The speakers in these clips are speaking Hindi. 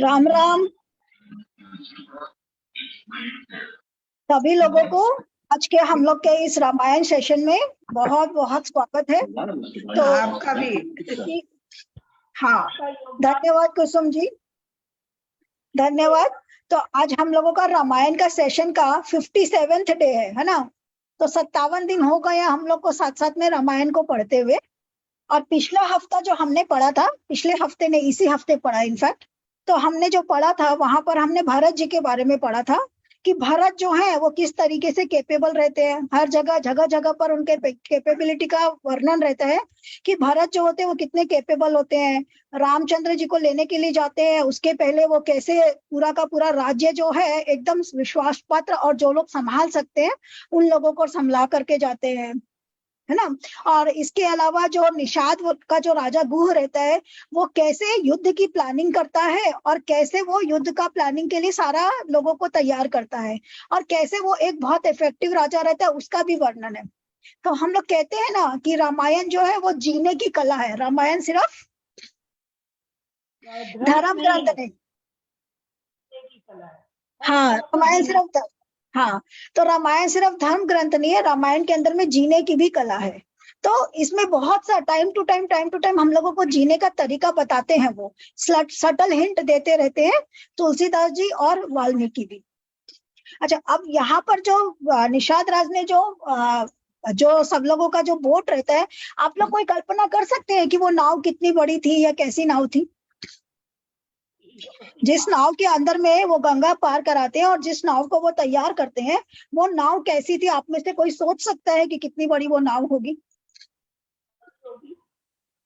राम राम सभी लोगों को आज के हम लोग के इस रामायण सेशन में बहुत बहुत स्वागत है। तो आपका भी हाँ, धन्यवाद कुसुम जी, धन्यवाद। तो आज हम लोगों का रामायण का सेशन का 57th डे है ना। तो 57 दिन हो गए हम लोग को साथ साथ में रामायण को पढ़ते हुए। और पिछला हफ्ता जो हमने पढ़ा था, पिछले हफ्ते ने इसी हफ्ते पढ़ा इनफैक्ट, तो हमने जो पढ़ा था वहां पर हमने भरत जी के बारे में पढ़ा था कि भरत जो है वो किस तरीके से कैपेबल रहते हैं। हर जगह जगह जगह पर उनके कैपेबिलिटी का वर्णन रहता है कि भरत जो होते हैं वो कितने कैपेबल होते हैं। रामचंद्र जी को लेने के लिए जाते हैं, उसके पहले वो कैसे पूरा का पूरा राज्य जो है एकदम विश्वास पात्र और जो लोग संभाल सकते हैं उन लोगों को संभला करके जाते हैं, है ना। और इसके अलावा जो निषाद का जो राजा गुह रहता है वो कैसे युद्ध की प्लानिंग करता है और कैसे वो युद्ध का प्लानिंग के लिए सारा लोगों को तैयार करता है और कैसे वो एक बहुत इफेक्टिव राजा रहता है, उसका भी वर्णन है। तो हम लोग कहते हैं ना कि रामायण जो है वो जीने की कला है। रामायण सिर्फ धर्म ग्रंथ नहीं, हाँ रामायण सिर्फ हाँ, तो रामायण सिर्फ धर्म ग्रंथ नहीं है, रामायण के अंदर में जीने की भी कला है। तो इसमें बहुत सा टाइम टू टाइम हम लोगों को जीने का तरीका बताते हैं, वो सटल हिंट देते रहते हैं तुलसीदास जी और वाल्मीकि भी। अच्छा, अब यहाँ पर जो निषाद राज ने जो सब लोगों का जो बोट रहता है, आप लोग कोई कल्पना कर सकते हैं कि वो नाव कितनी बड़ी थी या कैसी नाव थी? जिस नाव के अंदर में वो गंगा पार कराते हैं और जिस नाव को वो तैयार करते हैं वो नाव कैसी थी? आप में से कोई सोच सकता है कि कितनी बड़ी वो नाव होगी?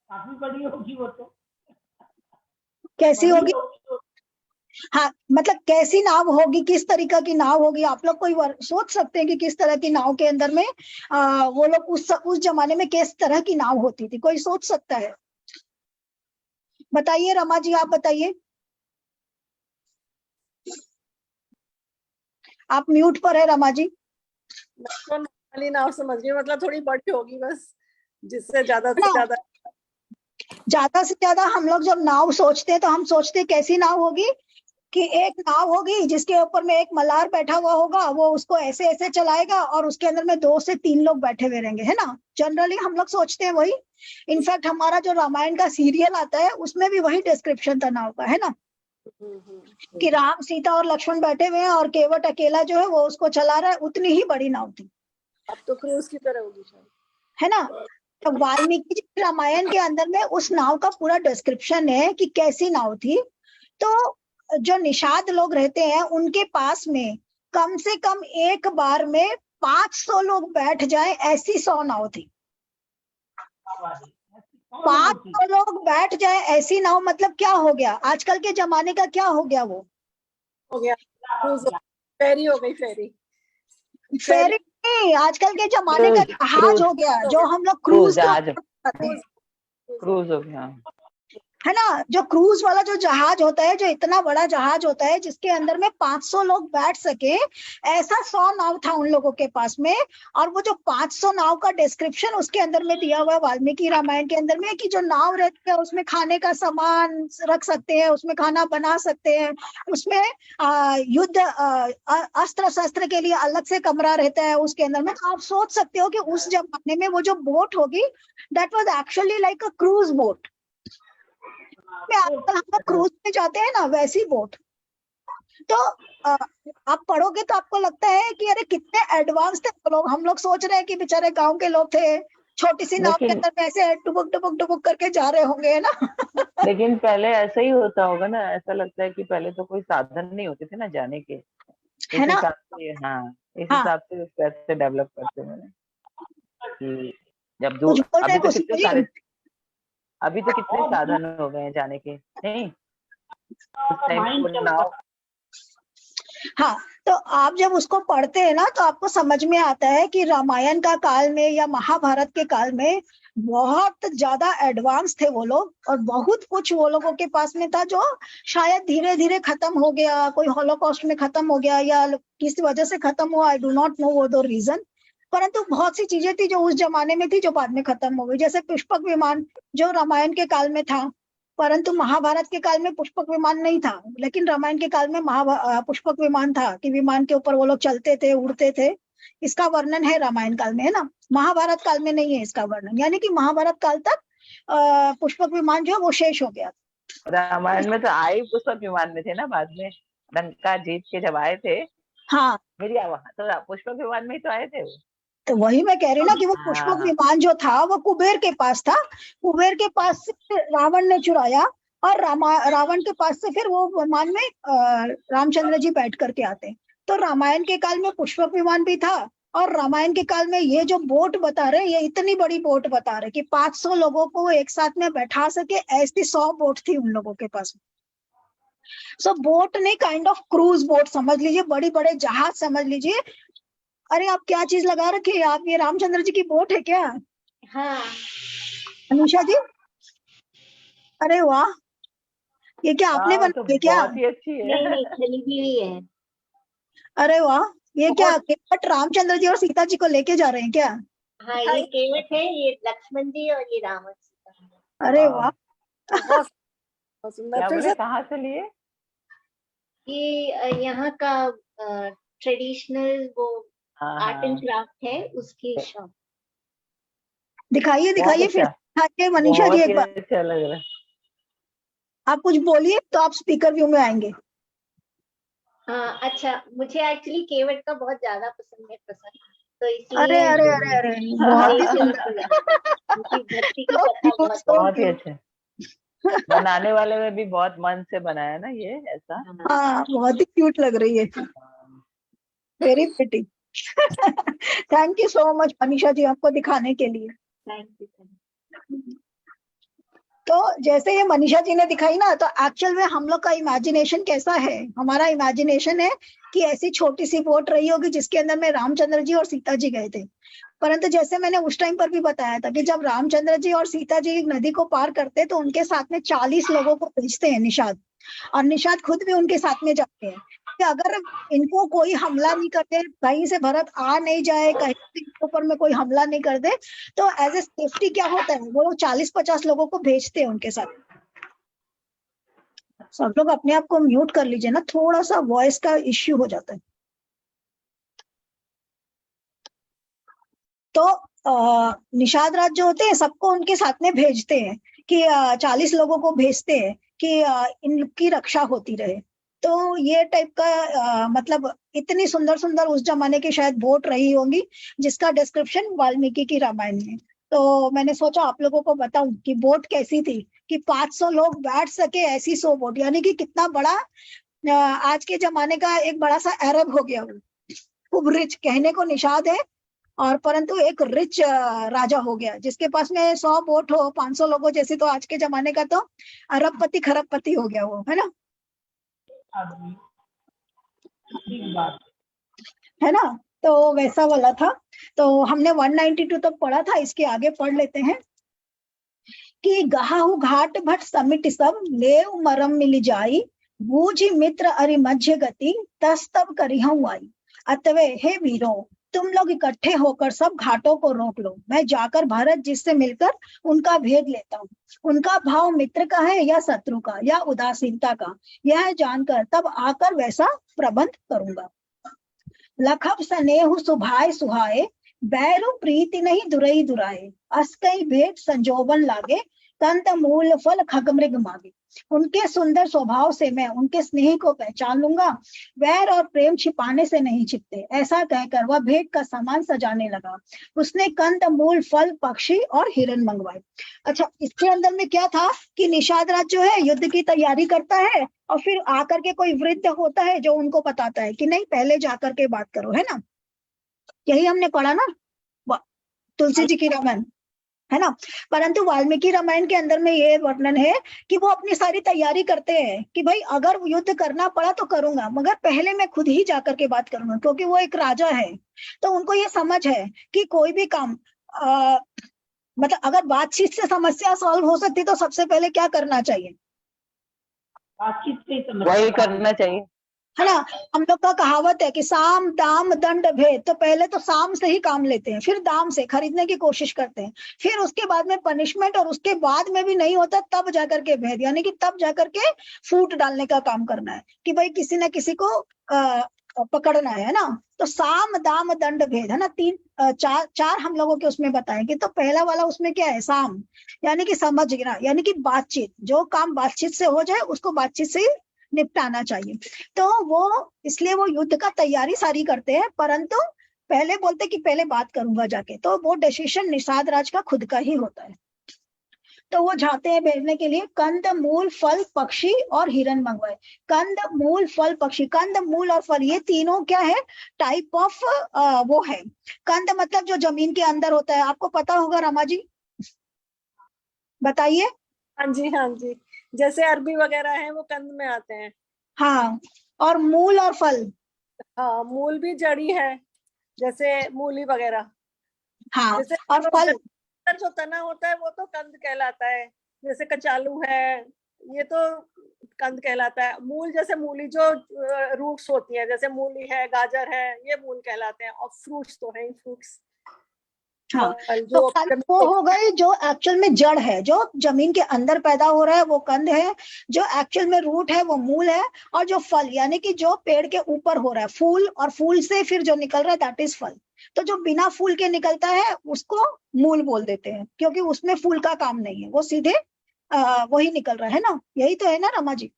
काफी बड़ी होगी वो तो। कैसी होगी? हाँ, मतलब कैसी नाव होगी, किस तरीका की नाव होगी? आप लोग कोई सोच सकते हैं कि किस तरह की नाव के अंदर में वो लोग उस जमाने में किस तरह की नाव होती थी? कोई सोच सकता है? बताइए रमा जी, आप बताइए। आप म्यूट पर है रमा जी। वाली नाव समझ रही हूँ, मतलब थोड़ी बड़ी होगी बस, जिससे ज्यादा से ज्यादा हम लोग जब नाव सोचते हैं तो हम सोचते हैं कैसी नाव होगी कि एक नाव होगी जिसके ऊपर में एक मल्हार बैठा हुआ होगा, वो उसको ऐसे ऐसे चलाएगा और उसके अंदर में 2 से 3 लोग बैठे हुए रहेंगे, है ना। जनरली हम लोग सोचते हैं वही। इनफैक्ट हमारा जो रामायण का सीरियल आता है उसमें भी वही डिस्क्रिप्शन था नाव का, है ना, कि राम सीता और लक्ष्मण बैठे हुए हैं और केवट अकेला जो है वो उसको चला रहा है। उतनी ही बड़ी नाव थी। अब तो क्रूज की तरह होगी शायद, है ना। तो वाल्मीकि रामायण के अंदर में उस नाव का पूरा डिस्क्रिप्शन है कि कैसी नाव थी। तो जो निषाद लोग रहते हैं उनके पास में कम से कम एक बार में 500 लोग बैठ जाए ऐसी 100 नाव थी। 500 लोग बैठ जाए ऐसी नाव, मतलब क्या हो गया? आजकल के जमाने का क्या हो गया? वो हो गया फेरी, हो गई फेरी। फेरी नहीं, आजकल के जमाने का जहाज हो गया, जो हम लोग क्रूज हो गया, है ना। जो क्रूज वाला जो जहाज होता है, जो इतना बड़ा जहाज होता है जिसके अंदर में 500 लोग बैठ सके, ऐसा 100 नाव था उन लोगों के पास में। और वो जो 500 नाव का डिस्क्रिप्शन उसके अंदर में दिया हुआ है वाल्मीकि रामायण के अंदर में, कि जो नाव रहती है उसमें खाने का सामान रख सकते हैं, उसमें खाना बना सकते हैं, उसमें युद्ध अस्त्र शस्त्र के लिए अलग से कमरा रहता है उसके अंदर में। आप सोच सकते हो कि उस जमाने में वो जो बोट होगी that was actually like a cruise boat. में आजकल हम लोग क्रूज में जाते हैं ना, वैसी बोट। तो आप पढ़ोगे तो आपको लगता है कि अरे कितने एडवांस थे लोग। हम लोग सोच रहे हैं कि बेचारे गांव के लोग थे, छोटी सी नाव के अंदर में ऐसे डुबुक डुबुक डुबुक करके जा रहे होंगे, है ना। लेकिन पहले ऐसा ही होता होगा ना। ऐसा लगता है कि पहले तो कोई साधन नहीं होते थे ना जाने के, है ना। इस हिसाब से कैसे डेवलप करते हैं कि जब दूर, अभी तो कितने साधन हो गए हैं जाने के, नहीं उस टाइम नाव। हाँ, तो आप जब उसको पढ़ते हैं ना तो आपको समझ में आता है कि रामायण का काल में या महाभारत के काल में बहुत ज्यादा एडवांस थे वो लोग, और बहुत कुछ वो लोगों के पास में था जो शायद धीरे धीरे खत्म हो गया। कोई हॉलोकॉस्ट में खत्म हो गया या किसी वजह से खत्म हुआ, आई डू नॉट नो वो दो रीजन। परंतु बहुत सी चीजें थी जो उस जमाने में थी जो बाद में खत्म हो गई, जैसे पुष्पक विमान जो रामायण के काल में था, परंतु महाभारत के काल में पुष्पक विमान नहीं था, लेकिन रामायण के काल में पुष्पक विमान था कि विमान के ऊपर वो लोग चलते थे, उड़ते थे। इसका वर्णन है रामायण काल में, है ना। महाभारत काल में नहीं है इसका वर्णन, यानी कि महाभारत काल तक पुष्पक विमान जो है वो शेष हो गया। रामायण में तो आए पुष्पक विमान में थे ना, बाद में लंका जीत के जब आए थे। हाँ, मेरी वहां तो पुष्पक विमान में ही तो आए थे वो। तो वही मैं कह रही हूँ ना कि वो पुष्पक हाँ। विमान जो था वो कुबेर के पास था। कुबेर के पास से रावण ने चुराया, और रावण के पास से फिर वो विमान में रामचंद्र जी बैठ करके आते। तो रामायण के काल में पुष्पक विमान भी था, और रामायण के काल में ये जो बोट बता रहे, ये इतनी बड़ी बोट बता रहे कि 500 लोगों को एक साथ में बैठा सके, ऐसी 100 बोट थी उन लोगों के पास। सो बोट ने काइंड ऑफ क्रूज बोट समझ लीजिए, बड़ी बड़े जहाज समझ लीजिए। अरे आप क्या चीज लगा रखी है आप, ये रामचंद्र जी की बोट है क्या? हाँ, अनिशा जी, अरे वाह, ये क्या आपने हाँ, तो बनाई है क्या? बहुत ही अच्छी है। नहीं नहीं खरीदी हुई है। अरे वाह, ये क्या बहुत- केवट रामचंद्र जी और सीता जी को लेके जा रहे हैं क्या? हाँ, ये केवट है, ये लक्ष्मण जी और ये रावण सीता है। अरे वाह। वाह, बहुत बहुत सुंदर। क्या फिर बोले, से कहाँ से लिए? ये यहाँ का ट्रेडिशनल वो हाँ आर्ट एंड हाँ, क्राफ्ट है, उसकी शॉप। दिखाइए बहुत दिखाइए, फिर अच्छा, दिखाइए मनीषा जी बहुत एक ही बार। अच्छा लग रहा है। आप कुछ बोलिए तो आप स्पीकर व्यू में आएंगे। हाँ, अच्छा, मुझे एक्चुअली केवट का बहुत ज्यादा पसंद है, तो अरे इसलिए अरे अरे अरे, बहुत ही देख सुंदर। रही हूँ। उनकी भक्ति की So कथा cute, बहुत so बहुत ही cute. अच्छे। बनाने वाले में भी बहुत मन से बनाया ना ये ऐसा। हाँ, हाँ, बहुत ही क्यूट लग रही है, very pretty. Thank you so much Manisha ji, आपको दिखाने के लिए। Thank you. तो जैसे ये मनीषा जी ने दिखाई ना, तो एक्चुअल में हम लोग का इमेजिनेशन कैसा है? हमारा इमेजिनेशन है कि ऐसी छोटी सी बोट रही होगी जिसके अंदर में रामचंद्र जी और सीता जी गए थे। परंतु जैसे मैंने उस टाइम पर भी बताया था कि जब रामचंद्र जी और सीता जी नदी को पार करते तो उनके साथ में 40 लोगों को भेजते हैं निषाद, और निषाद खुद भी उनके साथ में जाते हैं कि अगर इनको कोई हमला नहीं करते, कहीं से भरत आ नहीं जाए, कहीं से इनके ऊपर में कोई हमला नहीं कर दे, तो एज ए सेफ्टी क्या होता है, वो लोग 40-50 लोगों को भेजते हैं उनके साथ। सब लोग अपने आप को म्यूट कर लीजिए ना, थोड़ा सा वॉइस का इश्यू हो जाता है। तो निषाद राज जो होते हैं सबको उनके साथ में भेजते हैं कि 40 लोगों को भेजते हैं कि इनकी रक्षा होती रहे। तो ये टाइप का मतलब इतनी सुंदर सुंदर उस जमाने की शायद बोट रही होंगी जिसका डिस्क्रिप्शन वाल्मीकि की रामायण में। तो मैंने सोचा आप लोगों को बताऊं कि बोट कैसी थी, कि 500 लोग बैठ सके ऐसी 100 बोट, यानी कि कितना बड़ा आज के जमाने का एक बड़ा सा अरब हो गया वो, खूब रिच, कहने को निषाद है और परंतु एक रिच राजा हो गया जिसके पास में 100 बोट हो, 500 लोगों जैसे, तो आज के जमाने का तो अरबपति खरबपति हो गया वो, है ना। आदमी ठीक बात। है ना, तो वैसा वाला था। तो हमने 192 तक पढ़ा था, इसके आगे पढ़ लेते हैं कि गहाहु घाट भट समिट सब लेव मरम मिल जाई, बूझी मित्र अरि मध्य गति तस तब करिहूं आई। अतवे हे वीरों, तुम लोग इकट्ठे होकर सब घाटों को रोक लो, मैं जाकर भरत जी से मिलकर उनका भेद लेता हूँ। उनका भाव मित्र का है या शत्रु का या उदासीनता का, यह जानकर तब आकर वैसा प्रबंध करूंगा। लखब स्नेहु सुभाए सुहाए, बैरु प्रीति नहीं दुरई दुराए, अस्कई भेंट संजोबन लागे, कंत मूल फल खगमृग मागे। उनके सुंदर स्वभाव से मैं उनके स्नेह को पहचान लूंगा, वैर और प्रेम छिपाने से नहीं छिपते, ऐसा कहकर वह भेंट का सामान सजाने लगा। उसने कंद मूल फल पक्षी और हिरन मंगवाए। अच्छा, इसके अंदर में क्या था कि निषाद राज जो है युद्ध की तैयारी करता है और फिर आकर के कोई वृद्ध होता है जो उनको बताता है कि नहीं पहले जाकर के बात करो, है ना। यही हमने पढ़ा ना तुलसी जी की रामायण, है ना। परंतु वाल्मीकि रामायण के अंदर में ये वर्णन है कि वो अपनी सारी तैयारी करते हैं कि भाई अगर युद्ध करना पड़ा तो करूंगा, मगर पहले मैं खुद ही जाकर के बात करूंगा, क्योंकि वो एक राजा है। तो उनको ये समझ है कि कोई भी काम मतलब अगर बातचीत से समस्या सॉल्व हो सकती तो सबसे पहले क्या करना चाहिए, बातचीत से ही वही समझ करना चाहिए। है ना। हम लोग का कहावत है कि साम दाम दंड भेद, तो पहले तो साम से ही काम लेते हैं, फिर दाम से खरीदने की कोशिश करते हैं, फिर उसके बाद में पनिशमेंट, और उसके बाद में भी नहीं होता तब जाकर के भेद, यानी कि तब जाकर के फूट डालने का काम करना है कि भाई किसी ना किसी को पकड़ना है ना। तो साम दाम दंड भेद, है ना, चार हम लोगों के उसमें बताएंगे। तो पहला वाला उसमें क्या है, साम, यानी कि समझना, यानी कि बातचीत, जो काम बातचीत से हो जाए उसको बातचीत से निपटाना चाहिए। तो वो इसलिए वो युद्ध का तैयारी सारी करते हैं, परंतु पहले बोलते कि पहले बात करूंगा जाके, तो वो डिसीजन निषाद राज का खुद का ही होता है। तो वो जाते हैं भेजने के लिए, कंद मूल फल पक्षी और हिरण मंगवाए। कंद मूल फल पक्षी, कंद मूल और फल ये तीनों क्या है, टाइप ऑफ वो है। कंद मतलब जो जमीन के अंदर होता है, आपको पता होगा रमा जी, बताइए। हाँ जी, हाँ जी, जैसे अरबी वगैरह है वो कंद में आते हैं। हाँ, और मूल और फल, हाँ, मूल भी जड़ी है, जैसे मूली वगैरह। हाँ, जैसे और फल, जो तना होता है वो तो कंद कहलाता है, जैसे कचालू है, ये तो कंद कहलाता है। मूल जैसे मूली जो रूट्स होती है, जैसे मूली है, गाजर है, ये मूल कहलाते हैं। और फ्रूट्स तो है फ्रूट्स, हाँ, फल तो जो कंद वो हो गए जो एक्चुअल में जड़ है, जो जमीन के अंदर पैदा हो रहा है वो कंद है, जो एक्चुअल में रूट है वो मूल है, और जो फल यानी कि जो पेड़ के ऊपर हो रहा है फूल, और फूल से फिर जो निकल रहा है दैट इज फल। तो जो बिना फूल के निकलता है उसको मूल बोल देते हैं, क्योंकि उसमें फूल का काम नहीं है, वो सीधे वही निकल रहा है ना। यही तो है ना रमा जी,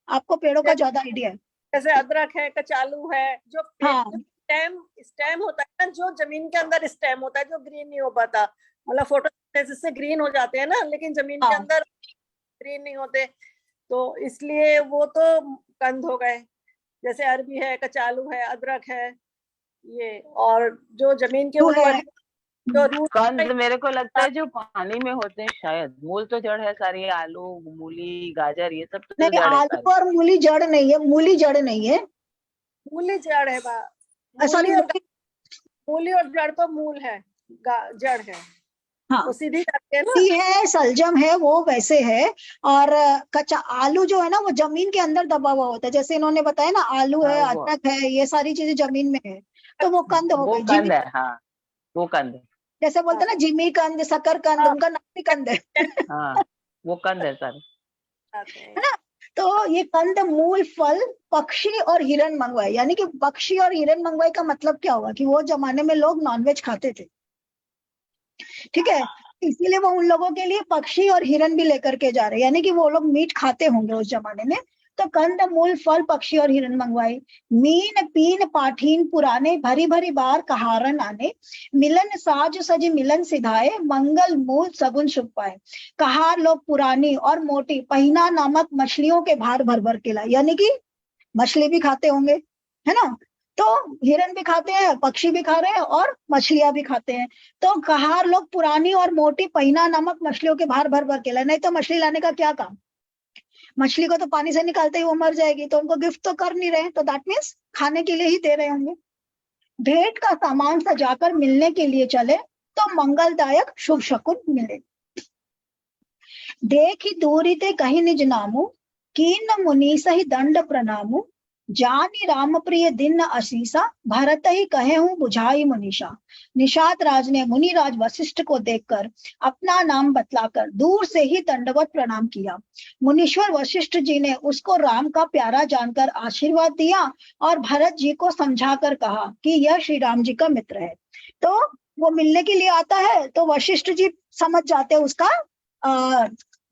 आपको पेड़ों का ज्यादा आइडिया है। जैसे अदरक है, कचालू है, जो हाँ, स्टेम स्टेम होता है ना, जो जमीन के अंदर स्टेम होता है, जो ग्रीन नहीं हो पाता, मतलब फोटोसिंथेसिस से ग्रीन हो जाते हैं ना, लेकिन जमीन के हाँ, अंदर ग्रीन नहीं होते, तो इसलिए वो तो कंद हो गए। जैसे अरबी है, कचालू है, अदरक है, ये। और जो जमीन के वो है। ऊपर जो रूट, कंद मेरे को लगता है जो पानी में होते हैं शायद। मूल तो जड़ है सारी, आलू मूली गाजर ये सब तो नहीं, जड़ है आलू सारी। और मूली जड़ नहीं है, मूली जड़ नहीं है, मूली जड़ है सॉरी, मूली और जड़ तो मूल है, जड़ है, हाँ, वो सीधी जाती है ना। मूली है, सलजम है, वो वैसे है। और कच्चा आलू जो है ना वो जमीन के अंदर दबा हुआ होता है, जैसे इन्होंने बताया ना, आलू है, हाँ अदरक है, ये सारी चीजें जमीन में है, तो वो कंद हो वो गई। जिमी, कंद है, हाँ वो कंद है। जैसे बोलते हाँ, हैं ना जिमी कंद, शक्कर कंद, हाँ, उनका नाम भी कंद है हाँ वो कंद है सारे। आते है हैं। ना। तो ये कंद मूल फल पक्षी और हिरण मंगवाए, यानी कि पक्षी और हिरण मंगवाए का मतलब क्या हुआ कि वो जमाने में लोग नॉनवेज खाते थे, ठीक है, इसीलिए वो उन लोगों के लिए पक्षी और हिरण भी लेकर के जा रहे हैं, यानी कि वो लोग मीट खाते होंगे उस जमाने में। तो कंद मूल फल पक्षी और हिरण मंगवाए। मीन पीन पाठीन पुराने, भरी भरी बार कहारन आने, मिलन साज सज मिलन सिधाए, मंगल मूल सगुन शुभ पाए। कहार लोग पुरानी और मोटी पहिना नामक मछलियों के भार भर भर के लाए, यानी कि मछली भी खाते होंगे, है ना। तो हिरण भी खाते हैं, पक्षी भी खा रहे हैं, और मछलियां भी खाते हैं। तो कहार लोग पुरानी और मोटी पहिना नामक मछलियों के भार भर भर के लाए। नहीं तो मछली लाने का क्या काम, मछली को तो पानी से निकालते ही वो मर जाएगी, तो उनको गिफ्ट तो कर नहीं रहे, तो दैट मीन्स खाने के लिए ही दे रहे होंगे। भेंट का सामान सजाकर मिलने के लिए चले, तो मंगलदायक शुभ शकुन मिले। देखी दूरी ते कहीं निज नामु, कीन मुनि सही दंड प्रणामु, जानी राम प्रिय दिन असीसा, भरत ही कहे हूं बुझाई मुनीषा। निषाद राज ने मुनिराज वशिष्ठ को देखकर अपना नाम बतलाकर दूर से ही दंडवत प्रणाम किया। मुनीश्वर वशिष्ठ जी ने उसको राम का प्यारा जानकर आशीर्वाद दिया, और भरत जी को समझाकर कहा कि यह श्री राम जी का मित्र है। तो वो मिलने के लिए आता है, तो वशिष्ठ जी समझ जाते हैं उसका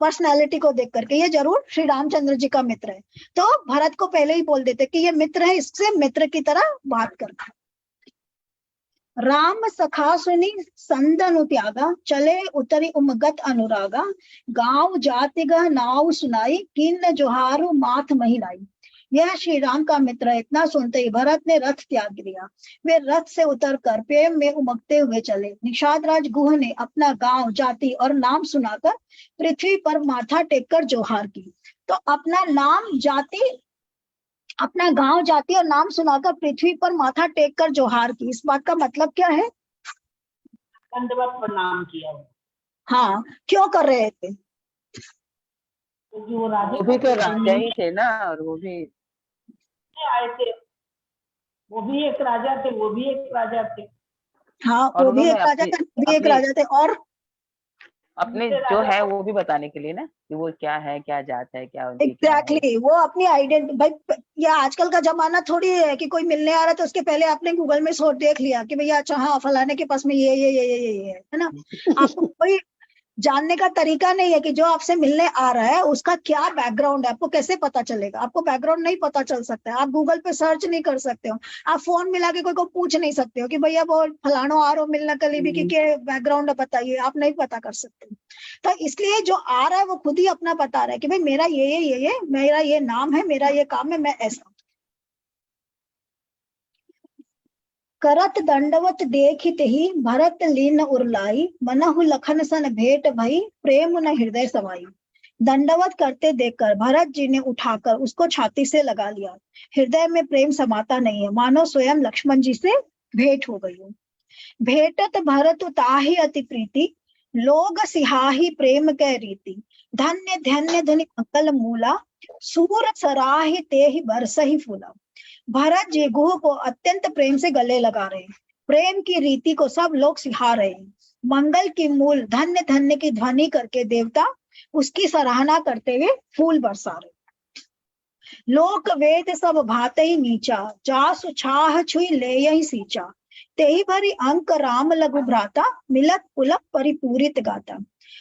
पर्सनैलिटी को देख करके ये जरूर श्री रामचंद्र जी का मित्र है। तो भरत को पहले ही बोल देते कि ये मित्र है, इससे मित्र की तरह बात करता। राम सखा सुनी संदनु त्यागा, चले उतरी उमगत अनुरागा, गांव जातिगह नाव सुनाई, किन्न जोहारु माथ महिलाई। यह श्री राम का मित्र है, इतना सुनते ही भरत ने रथ त्याग दिया। वे रथ से उतरकर प्रेम में उमगते हुए चले। निषाद राज गुह ने अपना गांव जाति और नाम सुनाकर पृथ्वी पर माथा टेककर जोहार की। तो अपना नाम जाति, अपना गांव जाति और नाम सुनाकर पृथ्वी पर माथा टेक कर जोहार की। इस बात का मतलब क्या है, दंडवत प्रणाम किया वो। हाँ, क्यों कर रहे थे, जो राजा वो भी तो करते थे, राजा ही थे ना, और वो भी आए थे, वो भी एक राजा थे, वो भी एक राजा थे। हाँ, और वो भी एक उन्होंने राजा अपनी थे, वो भी एक अपनी राजा थे। और अपने दूसरे जो राजा है को वो भी बताने के लिए ना कि वो क्या है, क्या जात है, क्या उनकी क्या है। एग्जैक्टली वो अपनी आइडेंटिटी भाई, ये आजकल का जमाना थोड़ी है कि कोई मिलने आ रहा है तो उसके पहले आपने गूगल में सोच देख लिया कि भैया अच्छा हाँ फलाने के पास में ये है ना। आपको कोई जानने का तरीका नहीं है कि जो आपसे मिलने आ रहा है उसका क्या बैकग्राउंड है। आपको कैसे पता चलेगा? आपको बैकग्राउंड नहीं पता चल सकता है। आप गूगल पे सर्च नहीं कर सकते हो, आप फोन मिला के कोई को पूछ नहीं सकते हो कि भैया वो फलानो आ रहा मिलना कलीबी की के बैकग्राउंड बताइए, आप नहीं पता कर सकते। तो इसलिए जो आ रहा है वो खुद ही अपना बता रहा है कि भाई मेरा ये मेरा ये नाम है, मेरा ये काम है, मैं ऐसा। करत दंडवत देखित ही भरत लीन उरलाई, मनहु लखन सन भेंट भई प्रेम न हृदय समाई। दंडवत करते देखकर भरत जी ने उठाकर उसको छाती से लगा लिया। हृदय में प्रेम समाता नहीं है, मानो स्वयं लक्ष्मण जी से भेंट हो गई हो। भेटत भरत ताहि अति प्रीति, लोग सिहाही प्रेम कै रीति। धन्य धन्य धनि अकल मूला, सूर सराहि तेहि बरसहि फूला। भरत जी गुह को अत्यंत प्रेम से गले लगा रहे हैं, प्रेम की रीति को सब लोग सिखा रहे हैं। मंगल की मूल धन्य धन्य की ध्वनि करके देवता उसकी सराहना करते हुए फूल बरसा रहे। लोक वेद सब भाते ही नीचा, जासु छाह छुई ले यही सींचा। तेही भरी अंक राम लघु भ्राता, मिलत पुलक परिपूरित गाता।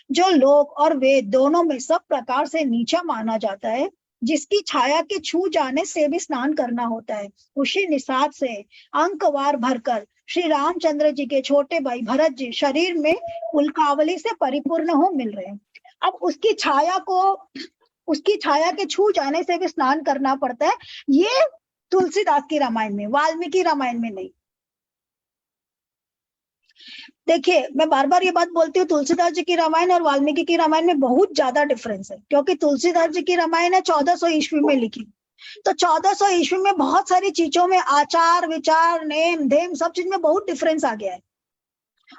जो लोक और वेद दोनों में सब प्रकार से नीचा माना जाता है, जिसकी छाया के छू जाने से भी स्नान करना होता है, उसी निषाद से अंकवार भरकर श्री रामचंद्र जी के छोटे भाई भरत जी शरीर में पुलकावली से परिपूर्ण हो मिल रहे हैं। अब उसकी छाया के छू जाने से भी स्नान करना पड़ता है। ये तुलसीदास की रामायण में, वाल्मीकि रामायण में नहीं। देखिए मैं बार बार ये बात बोलती हूँ, तुलसीदास जी की रामायण और वाल्मीकि की रामायण में बहुत ज्यादा डिफरेंस है, क्योंकि तुलसीदास जी की रामायण है 1400 ईस्वी में लिखी। तो 1400 ईस्वी में बहुत सारी चीजों में आचार विचार नेम धेम सब चीज में बहुत डिफरेंस आ गया है।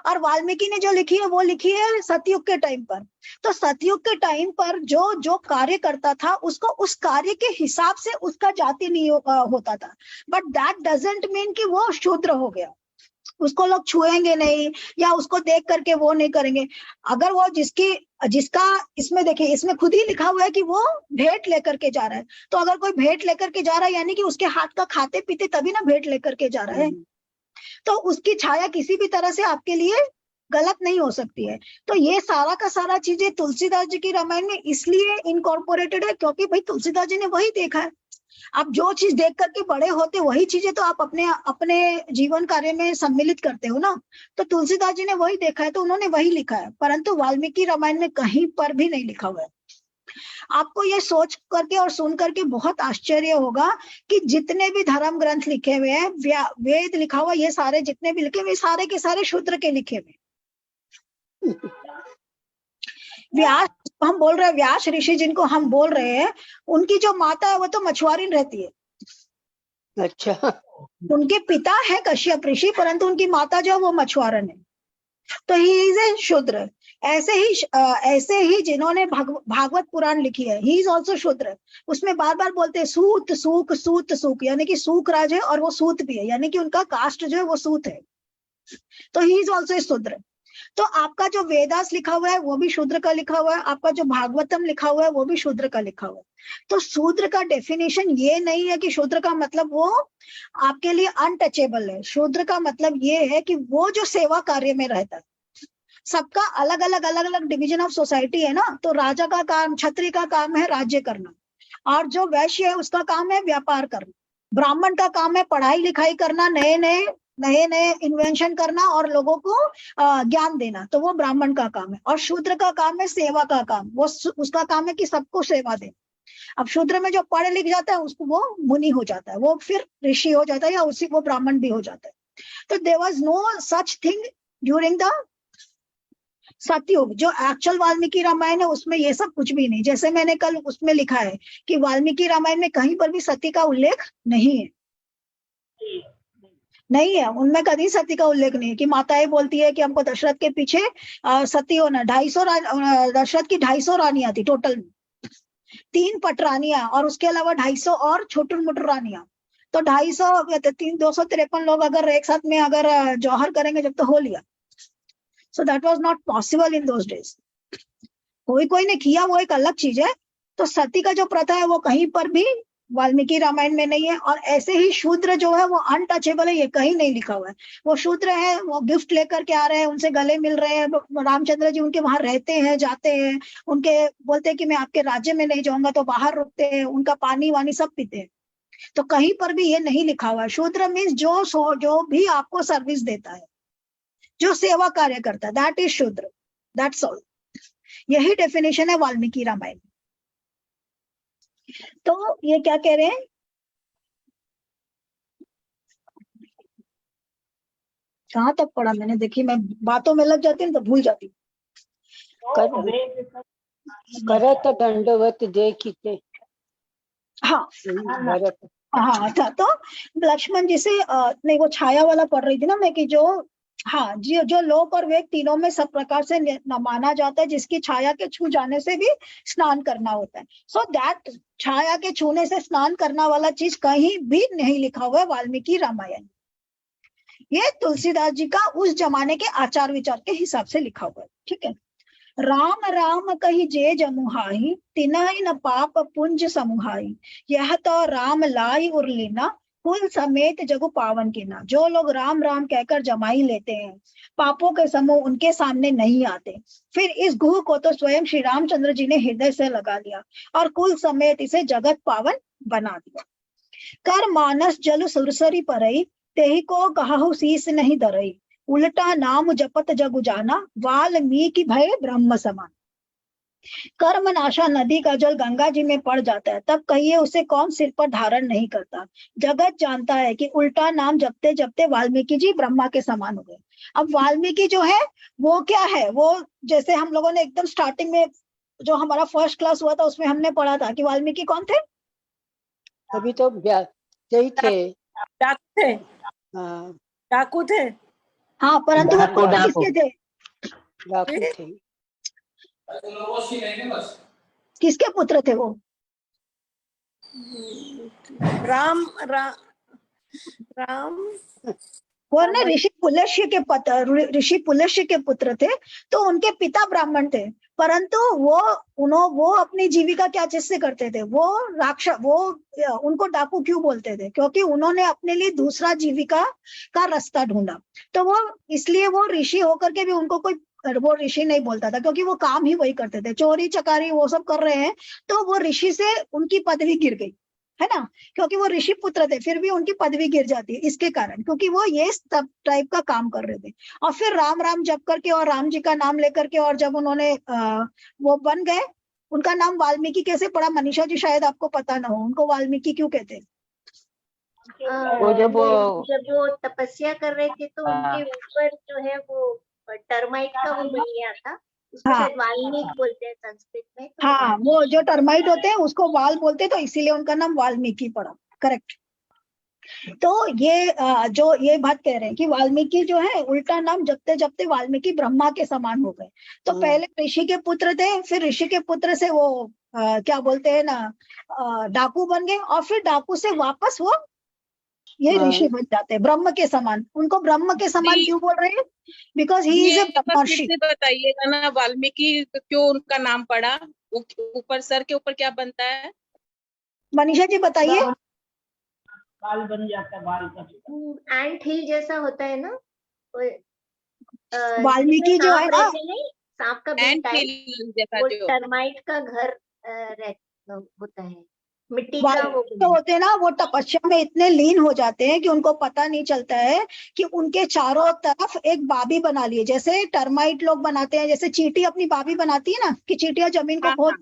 और वाल्मीकि ने जो लिखी है वो लिखी है सतयुग के टाइम पर। तो सतयुग के टाइम पर जो जो कार्य करता था उसको उस कार्य के हिसाब से उसका जाति नहीं होता था, बट दैट डजंट मीन कि वो शूद्र हो गया, उसको लोग छुएंगे नहीं या उसको देख करके वो नहीं करेंगे। अगर वो जिसका इसमें देखिए, इसमें खुद ही लिखा हुआ है कि वो भेंट लेकर के जा रहा है, तो अगर कोई भेंट लेकर के जा रहा है यानी कि उसके हाथ का खाते पीते तभी ना भेंट लेकर के जा रहा है। तो उसकी छाया किसी भी तरह से आपके लिए गलत नहीं हो सकती है। तो ये सारा का सारा चीजें तुलसीदास जी की रामायण में इसलिए इनकॉर्पोरेटेड है क्योंकि भाई तुलसीदास जी ने वही देखा है। आप जो चीज देख करके बड़े होते वही चीजें तो आप अपने अपने जीवन कार्य में सम्मिलित करते हो ना। तो तुलसीदास जी ने वही देखा है तो उन्होंने वही लिखा है, परंतु वाल्मीकि रामायण में कहीं पर भी नहीं लिखा हुआ है। आपको ये सोच करके और सुन करके बहुत आश्चर्य होगा कि जितने भी धर्म ग्रंथ लिखे हुए हैं, वेद लिखा हुआ, ये सारे जितने भी लिखे हुए सारे के सारे शूद्र के लिखे हुए। व्यास हम बोल रहे हैं, व्यास ऋषि जिनको हम बोल रहे हैं, उनकी जो माता है वो तो मछुआरिन रहती है। अच्छा, उनके पिता है कश्यप ऋषि, परंतु उनकी माता जो है वो मछुआरन है। तो ही इज ए शूद्र। ऐसे ही जिन्होंने भागवत पुराण लिखी है, ही इज ऑल्सो शूद्र। उसमें बार बार बोलते हैं सूत सूक सूत सूक, यानी कि सूक राज है और वो सूत भी है, यानी कि उनका कास्ट जो है वो सूत है। तो ही इज ऑल्सो ए शूद्र। तो आपका जो वेदास लिखा हुआ है वो भी शूद्र का लिखा हुआ है, आपका जो भागवतम लिखा हुआ है वो भी शूद्र का लिखा हुआ है। तो शूद्र का डेफिनेशन ये नहीं है कि शूद्र का मतलब वो आपके लिए अनटचेबल है। शूद्र का मतलब ये है कि वो जो सेवा कार्य में रहता है, सबका अलग अलग डिवीजन ऑफ सोसाइटी है ना। तो राजा का काम, क्षत्रिय का काम है राज्य करना, और जो वैश्य है उसका काम है व्यापार करना, ब्राह्मण का काम है पढ़ाई लिखाई करना, नए नए इन्वेंशन करना और लोगों को ज्ञान देना, तो वो ब्राह्मण का काम है। और शूद्र का काम है सेवा का काम, वो उसका काम है कि सबको सेवा दे। अब शूद्र में जो पढ़ लिख जाता है उसको वो मुनि हो जाता है, वो फिर ऋषि हो जाता है या उसी वो ब्राह्मण भी हो जाता है। तो there was no such thing during the Satyug. जो एक्चुअल वाल्मीकि रामायण है उसमें ये सब कुछ भी नहीं। जैसे मैंने कल उसमें लिखा है कि वाल्मीकि रामायण में कहीं पर भी सती का उल्लेख नहीं है, नहीं है, उनमें कभी सती का उल्लेख नहीं है। कि माताएं बोलती है कि हमको दशरथ के पीछे सती होना, 250 दशरथ की 250 रानियां थी टोटल में, 3 पट रानियां और उसके अलावा 250 और छोटुर मुटर रानियां। तो 253 लोग अगर एक साथ में अगर जौहर करेंगे जब, तो हो लिया। So that was not possible in those days. कोई कोई ने किया, वो एक अलग चीज है। तो सती का जो प्रथा है वो कहीं पर भी वाल्मीकि रामायण में नहीं है। और ऐसे ही शूद्र जो है वो अनटचेबल है, ये कहीं नहीं लिखा हुआ है। वो शूद्र है, वो गिफ्ट लेकर के आ रहे हैं, उनसे गले मिल रहे हैं, रामचंद्र जी उनके वहां रहते हैं, जाते हैं, उनके बोलते हैं कि मैं आपके राज्य में नहीं जाऊंगा, तो बाहर रुकते हैं, उनका पानी वानी सब पीते हैं। तो कहीं पर भी ये नहीं लिखा हुआ है। शूद्र मीन्स जो भी आपको सर्विस देता है, जो सेवा कार्य करता है, दैट इज शूद्र, दैट्स ऑल। यही डेफिनेशन है वाल्मीकि रामायण। तो ये क्या कह रहे हैं, कहाँ तक पढ़ा मैंने, देखिए मैं बातों में लग जाती हूँ तो भूल जाती हूँ। करत दंडवत देखिते। हाँ भरत। हाँ था। तो लक्ष्मण जी से नहीं, वो छाया वाला पढ़ रही थी ना मैं, कि जो हाँ जी, जो लोक और वेग तीनों में सब प्रकार से माना जाता है, जिसकी छाया के छू जाने से भी स्नान करना होता है। सो दैट छाया के छूने से स्नान करना वाला चीज कहीं भी नहीं लिखा हुआ है वाल्मीकि रामायण। ये तुलसीदास जी का उस जमाने के आचार विचार के हिसाब से लिखा हुआ है, ठीक है। राम राम कही जे जमुहाई, तिनहि न पाप पुंज समुहाई, यह तो राम लाई उर्लीना, कुल समेत जगु पावन के ना। जो लोग राम राम कहकर जमाई लेते हैं, पापों के समूह उनके सामने नहीं आते। फिर इस गुह को तो स्वयं श्री रामचंद्र जी ने हृदय से लगा लिया और कुल समेत इसे जगत पावन बना दिया। कर मानस जल सुरसरी परई, तेहि को कहु शीस नहीं धरई, उल्टा नाम जपत जगु जाना, वाल्मीकि भय ब्रह्म समान। कर्म नाशा नदी का जल गंगा जी में पड़ जाता है, तब कहिए उसे कौन सिर पर धारण नहीं करता। जगत जानता है कि उल्टा नाम जपते जपते वाल्मीकि जी ब्रह्मा के समान हो गए। अब वाल्मीकि जो है वो क्या है, वो जैसे हम लोगों ने एकदम स्टार्टिंग में जो हमारा फर्स्ट क्लास हुआ था उसमें हमने पढ़ा था कि वाल्मीकि कौन थे। अभी तो यही थे। डाकू थे, हाँ, डाकू थे। हाँ, परंतु वो पुत्र डाकू। किसके थे, डाकू थे। किसके पुत्र थे वो। राम राम राम वो ना ऋषि पुलस्त्य के पुत्र थे। तो उनके पिता ब्राह्मण थे, परंतु वो अपनी जीविका क्या चीज से करते थे, वो उनको डाकू क्यों बोलते थे, क्योंकि उन्होंने अपने लिए दूसरा जीविका का रास्ता ढूंढा। तो वो इसलिए वो ऋषि होकर के भी उनको कोई वो ऋषि नहीं बोलता था, क्योंकि वो काम ही वही करते थे, चोरी चकारी वो सब कर रहे हैं। तो वो ऋषि से उनकी पदवी गिर गई, है ना, क्योंकि वो ऋषि पुत्र थे, फिर भी उनकी पदवी गिर जाती है इसके कारण, क्योंकि वो ये सब टाइप का काम कर रहे थे। और फिर राम राम जप करके और राम जी का नाम लेकर के, और जब उन्होंने वो बन गए, उनका नाम वाल्मीकि कैसे पड़ा, मनीषा जी शायद आपको पता ना हो, उनको वाल्मीकि क्यों कहते हैं। वो जब जब वो तपस्या कर रहे थे तो उनके ऊपर जो है वो टर्माइट का वो बन गया था, उसको हाँ। शायद वाल्मीकि बोलते हैं संस्कृत में। तो हाँ, वो जो टर्माइट होते हैं उसको वाल बोलते हैं, तो इसीलिए उनका नाम वाल्मीकि पड़ा, करेक्ट। तो ये बात कह रहे हैं कि वाल्मीकि जो है उल्टा नाम जपते जपते वाल्मीकि ब्रह्मा के समान हो गए। तो पहले ऋषि के पुत्र थे, फिर ऋषि के पुत्र से वो क्या बोलते हैं ना, डाकू बन गए, और फिर डाकू से वापस वो ये ऋषि बन जाते हैं ब्रह्म के समान। उनको ब्रह्म के समान क्यों बोल रहे हैं, बिकॉज ही इज ए ब्रह्मर्षि। बताइएगा ना वाल्मीकि क्यों उनका नाम पड़ा, ऊपर सर के ऊपर क्या बनता है। मनीषा जी बताइए। बाल बन जाता है, बाल का एंट हिल जैसा होता है ना, वाल्मीकि जो है ना, सांप का एंट बीट हिल जैसा वो जो टर्माइट का घर होता है, मिट्टी का वो तो होते हैं ना, वो तपस्या में इतने लीन हो जाते हैं कि उनको पता नहीं चलता है कि उनके चारों तरफ एक बाबी बना ली है, जैसे टर्माइट लोग बनाते हैं, जैसे चींटी अपनी बाबी बनाती है ना, कि चींटियां जमीन को खोद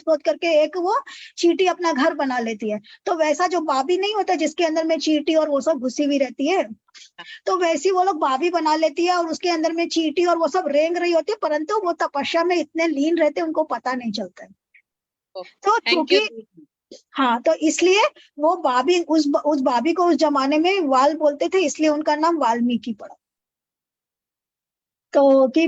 खोद करके एक वो चींटी अपना घर बना लेती है। तो वैसा जो बाबी नहीं होता जिसके अंदर में चींटी और वो सब घुसी हुई रहती है, तो वैसी वो लोग बाबी बना लेती है, और उसके अंदर में चींटी और वो सब रेंग रही होती है, परंतु वो तपस्या में इतने लीन रहते हैं उनको पता नहीं चलता है। तो क्योंकि हाँ, तो इसलिए वो बाबी उस बाबी को उस जमाने में वाल बोलते थे, इसलिए उनका नाम वाल्मीकि पड़ा। तो कि